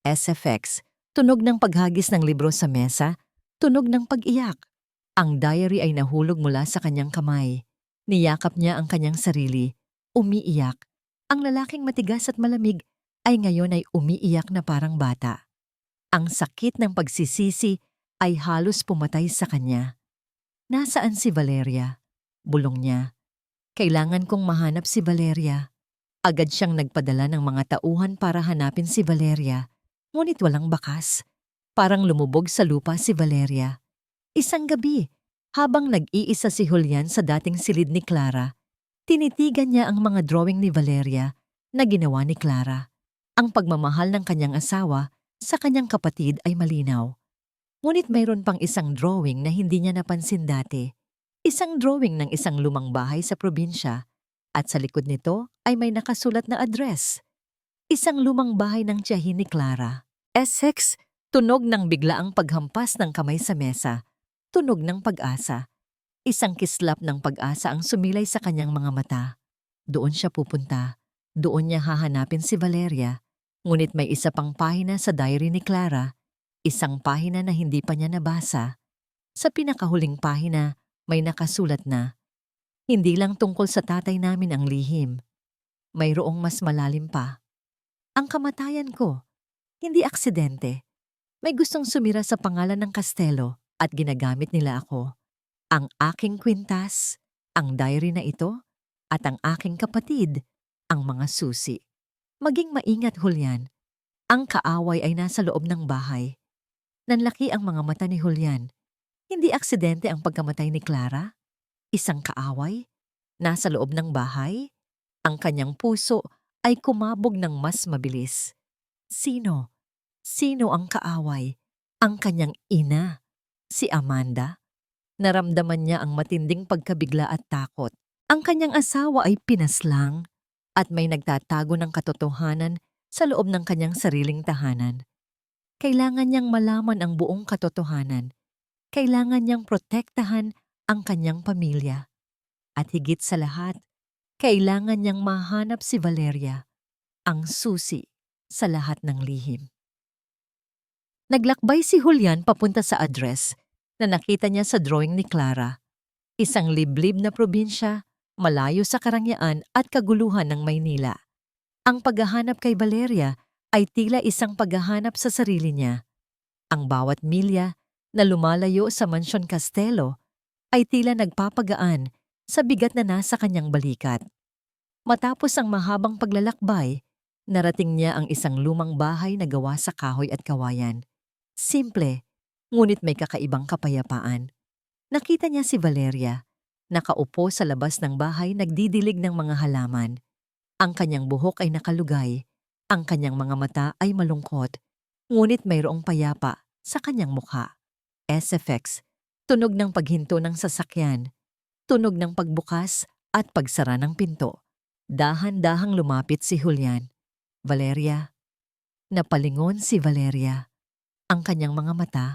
SFX, tunog ng paghagis ng libro sa mesa, tunog ng pag-iyak. Ang diary ay nahulog mula sa kanyang kamay. Niyakap niya ang kanyang sarili. Umiiyak. Ang lalaking matigas at malamig ay ngayon ay umiiyak na parang bata. Ang sakit ng pagsisisi ay halos pumatay sa kanya. Nasaan si Valeria? Bulong niya. Kailangan kong mahanap si Valeria. Agad siyang nagpadala ng mga tauhan para hanapin si Valeria. Ngunit walang bakas. Parang lumubog sa lupa si Valeria. Isang gabi, habang nag-iisa si Julian sa dating silid ni Clara, tinitigan niya ang mga drawing ni Valeria na ginawa ni Clara. Ang pagmamahal ng kanyang asawa sa kanyang kapatid ay malinaw. Ngunit mayroon pang isang drawing na hindi niya napansin dati. Isang drawing ng isang lumang bahay sa probinsya at sa likod nito ay may nakasulat na address. Isang lumang bahay ng tiyahin ni Clara. Essex, tunog ng biglaang paghampas ng kamay sa mesa. Tunog ng pag-asa. Isang kislap ng pag-asa ang sumilay sa kanyang mga mata. Doon siya pupunta. Doon niya hahanapin si Valeria. Ngunit may isa pang pahina sa diary ni Clara. Isang pahina na hindi pa niya nabasa. Sa pinakahuling pahina, may nakasulat na, "Hindi lang tungkol sa tatay namin ang lihim. Mayroong mas malalim pa. Ang kamatayan ko, hindi aksidente. May gustong sumira sa pangalan ng kastelo at ginagamit nila ako. Ang aking kwintas, ang diary na ito, at ang aking kapatid, ang mga susi. Maging maingat, Julian. Ang kaaway ay nasa loob ng bahay. Nanlaki ang mga mata ni Julian. Hindi aksidente ang pagkamatay ni Clara? Isang kaaway? Nasa loob ng bahay? Ang kanyang puso ay kumabog ng mas mabilis. Sino? Sino ang kaaway? Ang kanyang ina, si Amanda. Naramdaman niya ang matinding pagkabigla at takot. Ang kanyang asawa ay pinaslang at may nagtatago ng katotohanan sa loob ng kanyang sariling tahanan. Kailangan niyang malaman ang buong katotohanan. Kailangan niyang protektahan ang kanyang pamilya. At higit sa lahat, kailangan niyang mahanap si Valeria, ang susi sa lahat ng lihim. Naglakbay si Julian papunta sa address na nakita niya sa drawing ni Clara. Isang liblib na probinsya, malayo sa karangyaan at kaguluhan ng Maynila. Ang paghahanap kay Valeria ay tila isang paghahanap sa sarili niya. Ang bawat milya na lumalayo sa Mansyon Castelo ay tila nagpapagaan sa bigat na nasa kanyang balikat. Matapos ang mahabang paglalakbay, narating niya ang isang lumang bahay na gawa sa kahoy at kawayan. Simple, ngunit may kakaibang kapayapaan. Nakita niya si Valeria, nakaupo sa labas ng bahay nagdidilig ng mga halaman. Ang kanyang buhok ay nakalugay, ang kanyang mga mata ay malungkot, ngunit mayroong payapa sa kanyang mukha. SFX, tunog ng paghinto ng sasakyan, tunog ng pagbukas at pagsara ng pinto. Dahan-dahang lumapit si Julian. Valeria. Napalingon si Valeria. Ang kanyang mga mata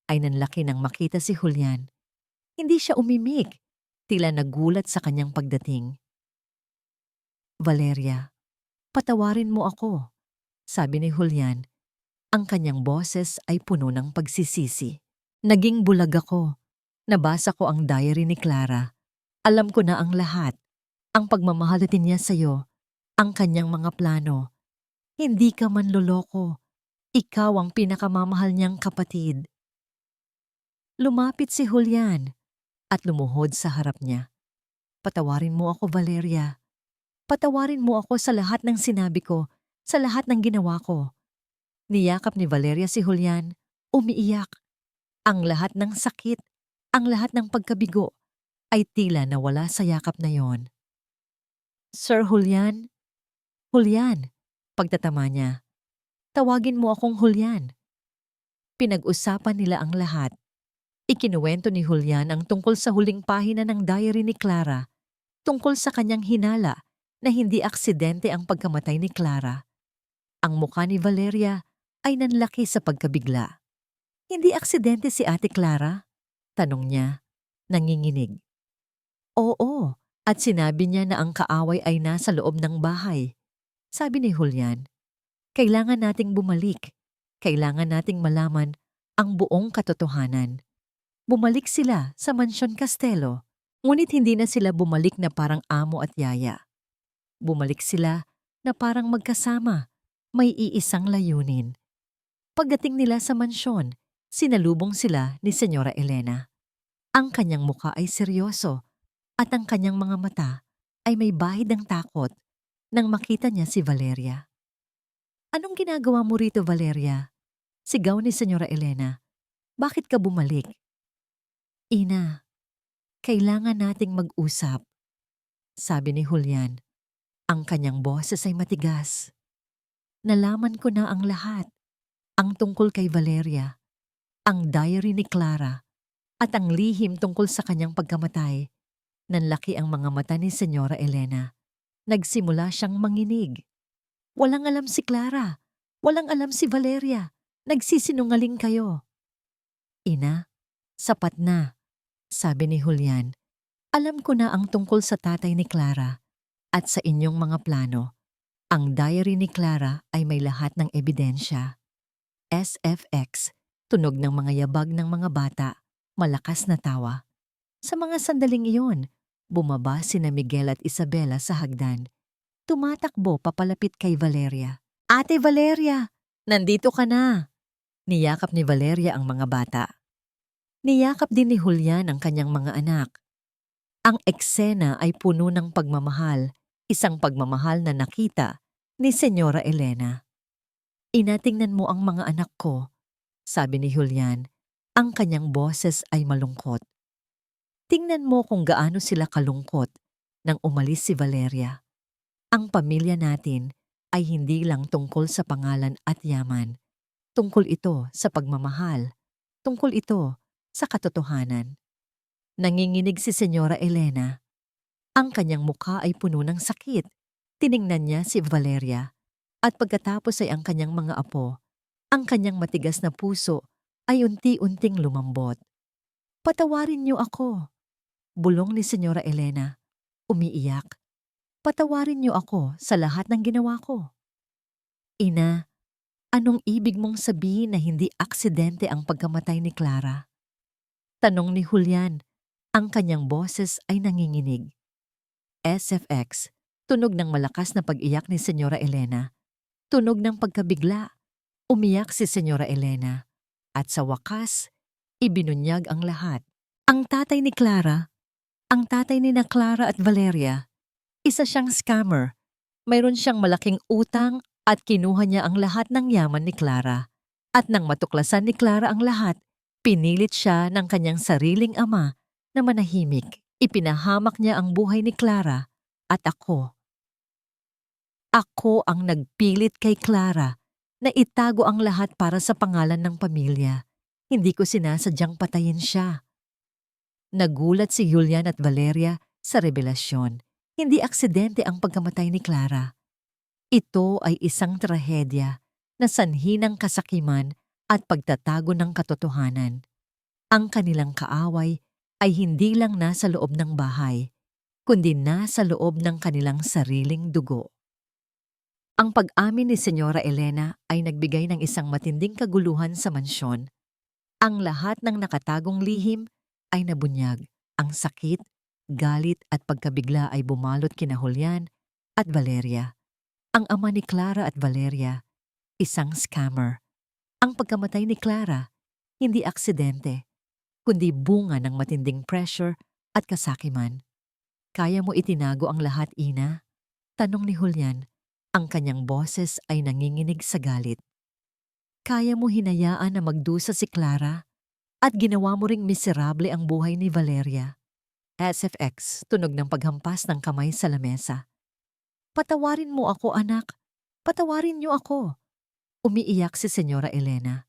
ay nanlaki nang makita si Julian. Hindi siya umimik, tila nagulat sa kanyang pagdating. Valeria, patawarin mo ako, sabi ni Julian. Ang kanyang boses ay puno ng pagsisisi. Naging bulag ako. Nabasa ko ang diary ni Clara. Alam ko na ang lahat. Ang pagmamahalatin niya sa'yo, ang kanyang mga plano. Hindi ka manloloko. Ikaw ang pinakamamahal niyang kapatid. Lumapit si Julian at lumuhod sa harap niya. Patawarin mo ako, Valeria. Patawarin mo ako sa lahat ng sinabi ko, sa lahat ng ginawa ko. Niyakap ni Valeria si Julian, umiiyak. Ang lahat ng sakit, ang lahat ng pagkabigo ay tila nawala sa yakap na yon. Sir Julian? Julian, pagtatama niya. Tawagin mo akong Julian. Pinag-usapan nila ang lahat. Ikinuwento ni Julian ang tungkol sa huling pahina ng diary ni Clara, tungkol sa kanyang hinala na hindi aksidente ang pagkamatay ni Clara. Ang mukha ni Valeria ay nanlaki sa pagkabigla. Hindi aksidente si Ate Clara? Tanong niya, nanginginig. Oo, at sinabi niya na ang kaaway ay nasa loob ng bahay. Sabi ni Julian, kailangan nating bumalik. Kailangan nating malaman ang buong katotohanan. Bumalik sila sa Mansyon Castelo, ngunit hindi na sila bumalik na parang amo at yaya. Bumalik sila na parang magkasama, may iisang layunin. Pagdating nila sa mansyon, sinalubong sila ni Senyora Elena. Ang kanyang mukha ay seryoso at ang kanyang mga mata ay may bahid ng takot nang makita niya si Valeria. Anong ginagawa mo rito, Valeria? Sigaw ni Senyora Elena. Bakit ka bumalik? Ina, kailangan nating mag-usap, sabi ni Julian. Ang kanyang boses ay matigas. Nalaman ko na ang lahat, ang tungkol kay Valeria, ang diary ni Clara, at ang lihim tungkol sa kanyang pagkamatay. Nanlaki ang mga mata ni Senyora Elena. Nagsimula siyang manginig. Walang alam si Clara, walang alam si Valeria, nagsisinungaling kayo. Ina, sapat na, sabi ni Julian. Alam ko na ang tungkol sa tatay ni Clara at sa inyong mga plano. Ang diary ni Clara ay may lahat ng ebidensya. SFX, tunog ng mga yabag ng mga bata, malakas na tawa. Sa mga sandaling iyon, bumaba sina Miguel at Isabela sa hagdan. Tumatakbo papalapit kay Valeria. Ate Valeria, nandito ka na! Niyakap ni Valeria ang mga bata. Niyakap din ni Julian ang kanyang mga anak. Ang eksena ay puno ng pagmamahal, isang pagmamahal na nakita ni Senyora Elena. "Ina, tingnan mo ang mga anak ko," sabi ni Julian. Ang kanyang boses ay malungkot. "Tingnan mo kung gaano sila kalungkot nang umalis si Valeria. Ang pamilya natin ay hindi lang tungkol sa pangalan at yaman. Tungkol ito sa pagmamahal. Tungkol ito sa katotohanan." Nanginginig si Senyora Elena. Ang kanyang mukha ay puno ng sakit. Tiningnan niya si Valeria. At pagkatapos ay ang kanyang mga apo. Ang kanyang matigas na puso ay unti-unting lumambot. "Patawarin niyo ako," bulong ni Senyora Elena, umiiyak. "Patawarin niyo ako sa lahat ng ginawa ko." "Ina, anong ibig mong sabihin na hindi aksidente ang pagkamatay ni Clara?" tanong ni Julian. Ang kanyang boses ay nanginginig. SFX, tunog ng malakas na pag-iyak ni Senyora Elena. Tunog ng pagkabigla. Umiyak si Senyora Elena. At sa wakas, ibinunyag ang lahat. Ang tatay ni Clara, ang tatay ni na Clara at Valeria, isa siyang scammer. Mayroon siyang malaking utang at kinuha niya ang lahat ng yaman ni Clara. At nang matuklasan ni Clara ang lahat, pinilit siya ng kanyang sariling ama na manahimik. Ipinahamak niya ang buhay ni Clara at ako. Ako ang nagpilit kay Clara na itago ang lahat para sa pangalan ng pamilya. Hindi ko sinasadyang patayin siya. Nagulat si Julian at Valeria sa revelasyon. Hindi aksidente ang pagkamatay ni Clara. Ito ay isang trahedya na sanhi ng kasakiman at pagtatago ng katotohanan. Ang kanilang kaaway ay hindi lang nasa loob ng bahay, kundi nasa loob ng kanilang sariling dugo. Ang pag-amin ni Senyora Elena ay nagbigay ng isang matinding kaguluhan sa mansyon. Ang lahat ng nakatagong lihim ay nabunyag. Ang sakit, galit at pagkabigla ay bumalot kina Julian at Valeria. Ang ama ni Clara at Valeria, isang scammer. Ang pagkamatay ni Clara, hindi aksidente, kundi bunga ng matinding pressure at kasakiman. "Kaya mo itinago ang lahat, Ina?" tanong ni Julian. Ang kanyang boses ay nanginginig sa galit. "Kaya mo hinayaan na magdusa si Clara at ginawa mo ring miserable ang buhay ni Valeria?" SFX, tunog ng paghampas ng kamay sa lamesa. "Patawarin mo ako, anak. Patawarin niyo ako." Umiiyak si Senyora Elena.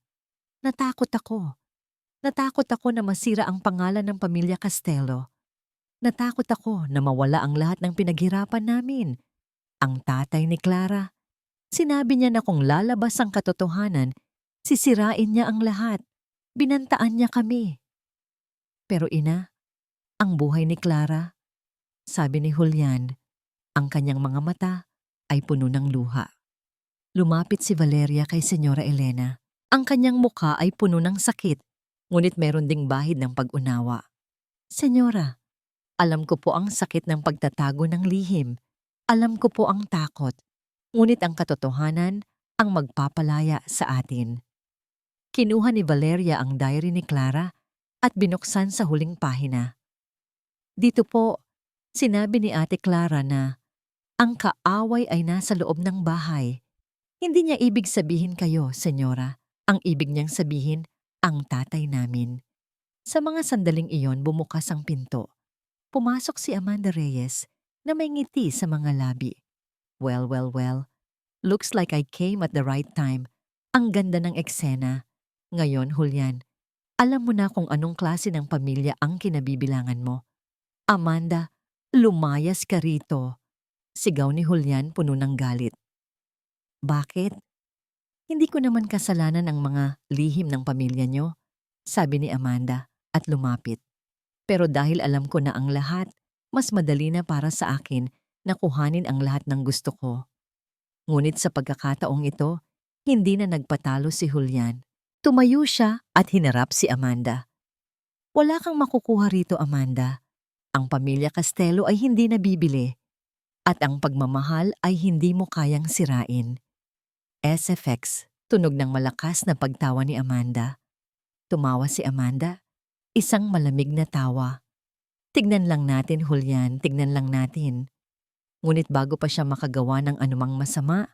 "Natakot ako. Natakot ako na masira ang pangalan ng pamilya Castelo. Natakot ako na mawala ang lahat ng pinaghirapan namin. Ang tatay ni Clara, sinabi niya na kung lalabas ang katotohanan, sisirain niya ang lahat. Binantaan niya kami." "Pero ina, ang buhay ni Clara," sabi ni Julian. Ang kanyang mga mata ay puno ng luha. Lumapit si Valeria kay Senyora Elena. Ang kanyang mukha ay puno ng sakit, ngunit meron ding bahid ng pag-unawa. "Senyora, alam ko po ang sakit ng pagtatago ng lihim. Alam ko po ang takot. Ngunit ang katotohanan ang magpapalaya sa atin." Kinuha ni Valeria ang diary ni Clara at binuksan sa huling pahina. Dito po, sinabi ni Ate Clara na ang kaaway ay nasa loob ng bahay. Hindi niya ibig sabihin kayo, Senyora. Ang ibig niyang sabihin, ang tatay namin. Sa mga sandaling iyon, bumukas ang pinto. Pumasok si Amanda Reyes na may ngiti sa mga labi. Well, well, well. Looks like I came at the right time. Ang ganda ng eksena. Ngayon, Julian, alam mo na kung anong klase ng pamilya ang kinabibilangan mo. Amanda, lumayas ka rito. Sigaw ni Julian puno ng galit. "Bakit? Hindi ko naman kasalanan ang mga lihim ng pamilya niyo," sabi ni Amanda at lumapit. "Pero dahil alam ko na ang lahat, mas madali na para sa akin na kuhanin ang lahat ng gusto ko." Ngunit sa pagkakataong ito, hindi na nagpatalo si Julian. Tumayo siya at hinarap si Amanda. "Wala kang makukuha rito, Amanda. Ang pamilya Castelo ay hindi nabibili. At ang pagmamahal ay hindi mo kayang sirain." SFX, tunog ng malakas na pagtawa ni Amanda. Tumawa si Amanda, isang malamig na tawa. Tignan lang natin, Julian, tignan lang natin. Ngunit bago pa siya makagawa ng anumang masama,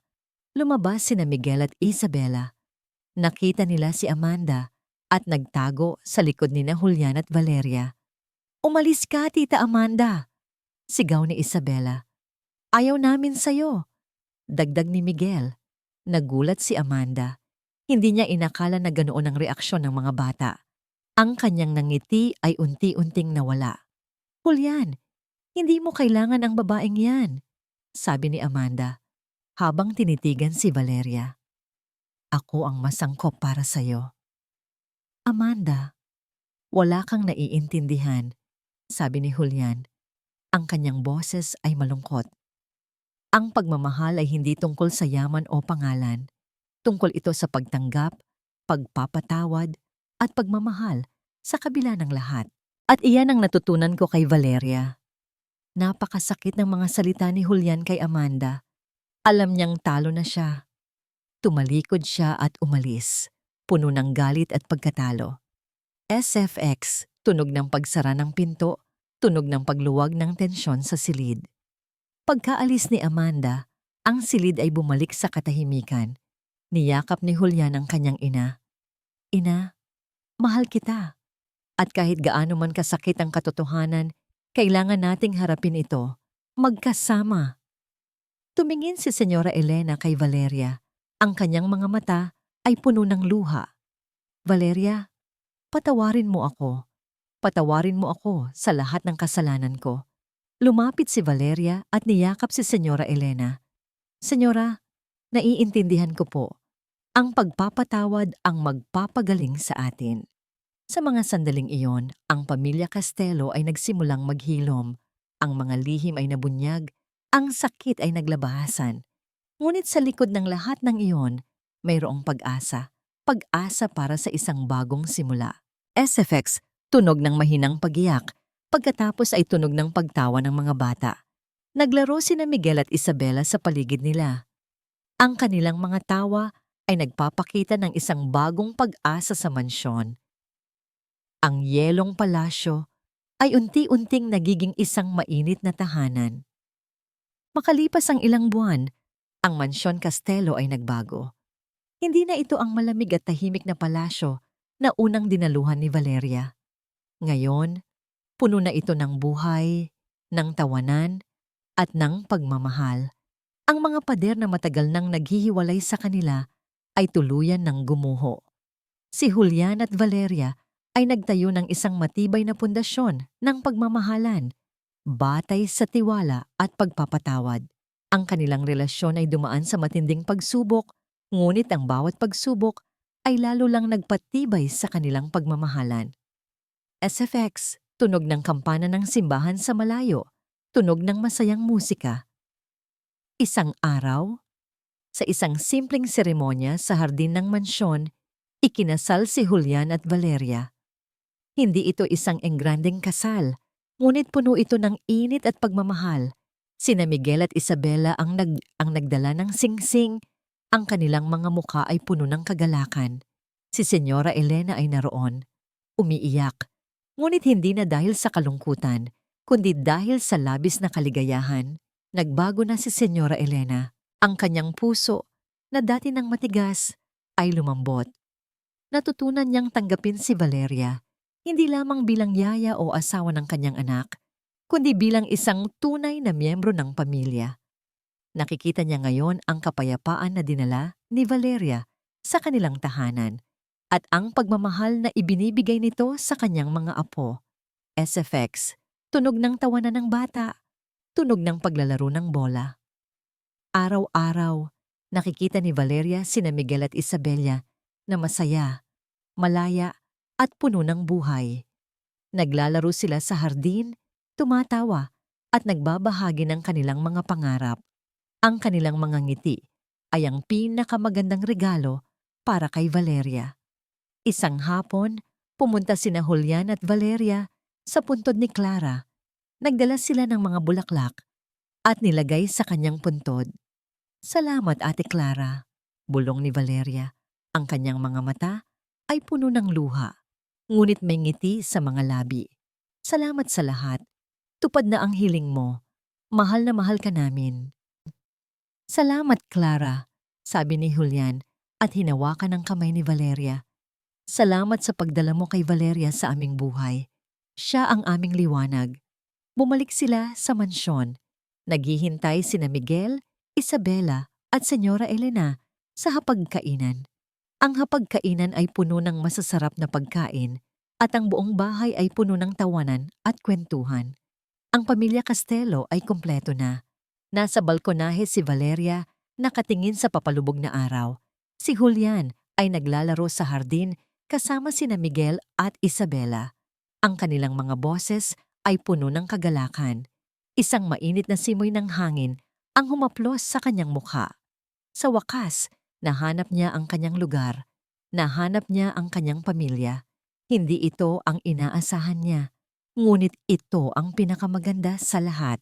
lumabas sina Miguel at Isabela. Nakita nila si Amanda at nagtago sa likod ni na Julian at Valeria. "Umalis ka, Tita Amanda!" sigaw ni Isabela. "Ayaw namin sa'yo!" Dagdag ni Miguel. Nagulat si Amanda. Hindi niya inakala na ganoon ang reaksyon ng mga bata. Ang kanyang nangiti ay unti-unting nawala. "Julian, hindi mo kailangan ang babaeng yan," sabi ni Amanda, habang tinitigan si Valeria. "Ako ang masangkop para sa'yo." "Amanda, wala kang naiintindihan," sabi ni Julian. Ang kanyang boses ay malungkot. "Ang pagmamahal ay hindi tungkol sa yaman o pangalan. Tungkol ito sa pagtanggap, pagpapatawad, at pagmamahal sa kabila ng lahat." At iyan ang natutunan ko kay Valeria. Napakasakit ng mga salita ni Julian kay Amanda. Alam niyang talo na siya. Tumalikod siya at umalis, puno ng galit at pagkatalo. SFX, tunog ng pagsara ng pinto, tunog ng pagluwag ng tensyon sa silid. Pagkaalis ni Amanda, ang silid ay bumalik sa katahimikan. Niyakap ni Julian ang kanyang ina. "Ina, mahal kita. At kahit gaano man kasakit ang katotohanan, kailangan nating harapin ito, magkasama." Tumingin si Senyora Elena kay Valeria. Ang kanyang mga mata ay puno ng luha. "Valeria, patawarin mo ako. Patawarin mo ako sa lahat ng kasalanan ko." Lumapit si Valeria at niyakap si Senyora Elena. "Senyora, naiintindihan ko po. Ang pagpapatawad ang magpapagaling sa atin." Sa mga sandaling iyon, ang pamilya Castelo ay nagsimulang maghilom. Ang mga lihim ay nabunyag, ang sakit ay naglabahasan. Ngunit sa likod ng lahat ng iyon, mayroong pag-asa. Pag-asa para sa isang bagong simula. SFX, tunog ng mahinang pagiyak. Pagkatapos ay tunog ng pagtawa ng mga bata. Naglaro sina Miguel at Isabela sa paligid nila. Ang kanilang mga tawa ay nagpapakita ng isang bagong pag-asa sa mansyon. Ang yelong palasyo ay unti-unting nagiging isang mainit na tahanan. Makalipas ang ilang buwan, ang mansyon Castelo ay nagbago. Hindi na ito ang malamig at tahimik na palasyo na unang dinaluhan ni Valeria. Ngayon, puno na ito ng buhay, ng tawanan, at ng pagmamahal. Ang mga pader na matagal nang naghihiwalay sa kanila ay tuluyan ng gumuho. Si Julian at Valeria ay nagtayo ng isang matibay na pundasyon ng pagmamahalan, batay sa tiwala at pagpapatawad. Ang kanilang relasyon ay dumaan sa matinding pagsubok, ngunit ang bawat pagsubok ay lalo lang nagpatibay sa kanilang pagmamahalan. SFX, tunog ng kampana ng simbahan sa malayo, tunog ng masayang musika. Isang araw, sa isang simpleng seremonya sa hardin ng mansyon, ikinasal si Julian at Valeria. Hindi ito isang engrandeng kasal, ngunit puno ito ng init at pagmamahal. Sina Miguel at Isabela ang nagdala ng singsing. Ang kanilang mga mukha ay puno ng kagalakan. Si Senyora Elena ay naroon, umiiyak. Ngunit hindi na dahil sa kalungkutan, kundi dahil sa labis na kaligayahan. Nagbago na si Senyora Elena. Ang kanyang puso, na dati nang matigas, ay lumambot. Natutunan niyang tanggapin si Valeria, hindi lamang bilang yaya o asawa ng kanyang anak, kundi bilang isang tunay na miyembro ng pamilya. Nakikita niya ngayon ang kapayapaan na dinala ni Valeria sa kanilang tahanan at ang pagmamahal na ibinibigay nito sa kanyang mga apo. SFX, tunog ng tawanan ng bata, tunog ng paglalaro ng bola. Araw-araw, nakikita ni Valeria sina Miguel at Isabela na masaya, malaya, at puno ng buhay. Naglalaro sila sa hardin, tumatawa, at nagbabahagi ng kanilang mga pangarap. Ang kanilang mga ngiti ay ang pinakamagandang regalo para kay Valeria. Isang hapon, pumunta sina Julian at Valeria sa puntod ni Clara. Nagdala sila ng mga bulaklak at nilagay sa kanyang puntod. "Salamat, Ate Clara," bulong ni Valeria. Ang kanyang mga mata ay puno ng luha, ngunit may ngiti sa mga labi. Salamat sa lahat. Tupad na ang hiling mo. Mahal na mahal ka namin. Salamat, Clara, sabi ni Julian at hinawakan ang kamay ni Valeria. Salamat sa pagdala mo kay Valeria sa aming buhay. Siya ang aming liwanag. Bumalik sila sa mansyon. Naghihintay sina Miguel, Isabela at Senyora Elena sa hapagkainan. Ang hapagkainan ay puno ng masasarap na pagkain at ang buong bahay ay puno ng tawanan at kwentuhan. Ang pamilya Castelo ay kumpleto na. Nasa balkonahe si Valeria, nakatingin sa papalubog na araw. Si Julian ay naglalaro sa hardin kasama sina Miguel at Isabela. Ang kanilang mga boses ay puno ng kagalakan. Isang mainit na simoy ng hangin ang humaplos sa kanyang mukha. Sa wakas, nahanap niya ang kanyang lugar. Nahanap niya ang kanyang pamilya. Hindi ito ang inaasahan niya. Ngunit ito ang pinakamaganda sa lahat.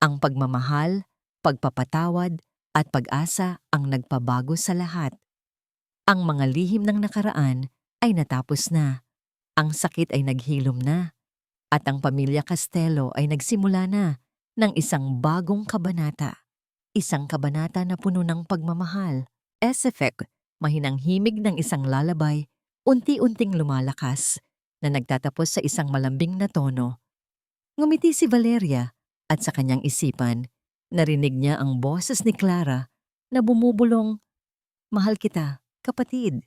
Ang pagmamahal, pagpapatawad, at pag-asa ang nagpabago sa lahat. Ang mga lihim ng nakaraan ay natapos na. Ang sakit ay naghilom na. At ang pamilya Castelo ay nagsimula na ng isang bagong kabanata. Isang kabanata na puno ng pagmamahal. Effect, mahinang himig ng isang lalabay, unti-unting lumalakas, na nagtatapos sa isang malambing na tono. Ngumiti si Valeria at sa kanyang isipan, narinig niya ang boses ni Clara na bumubulong, "Mahal kita, kapatid."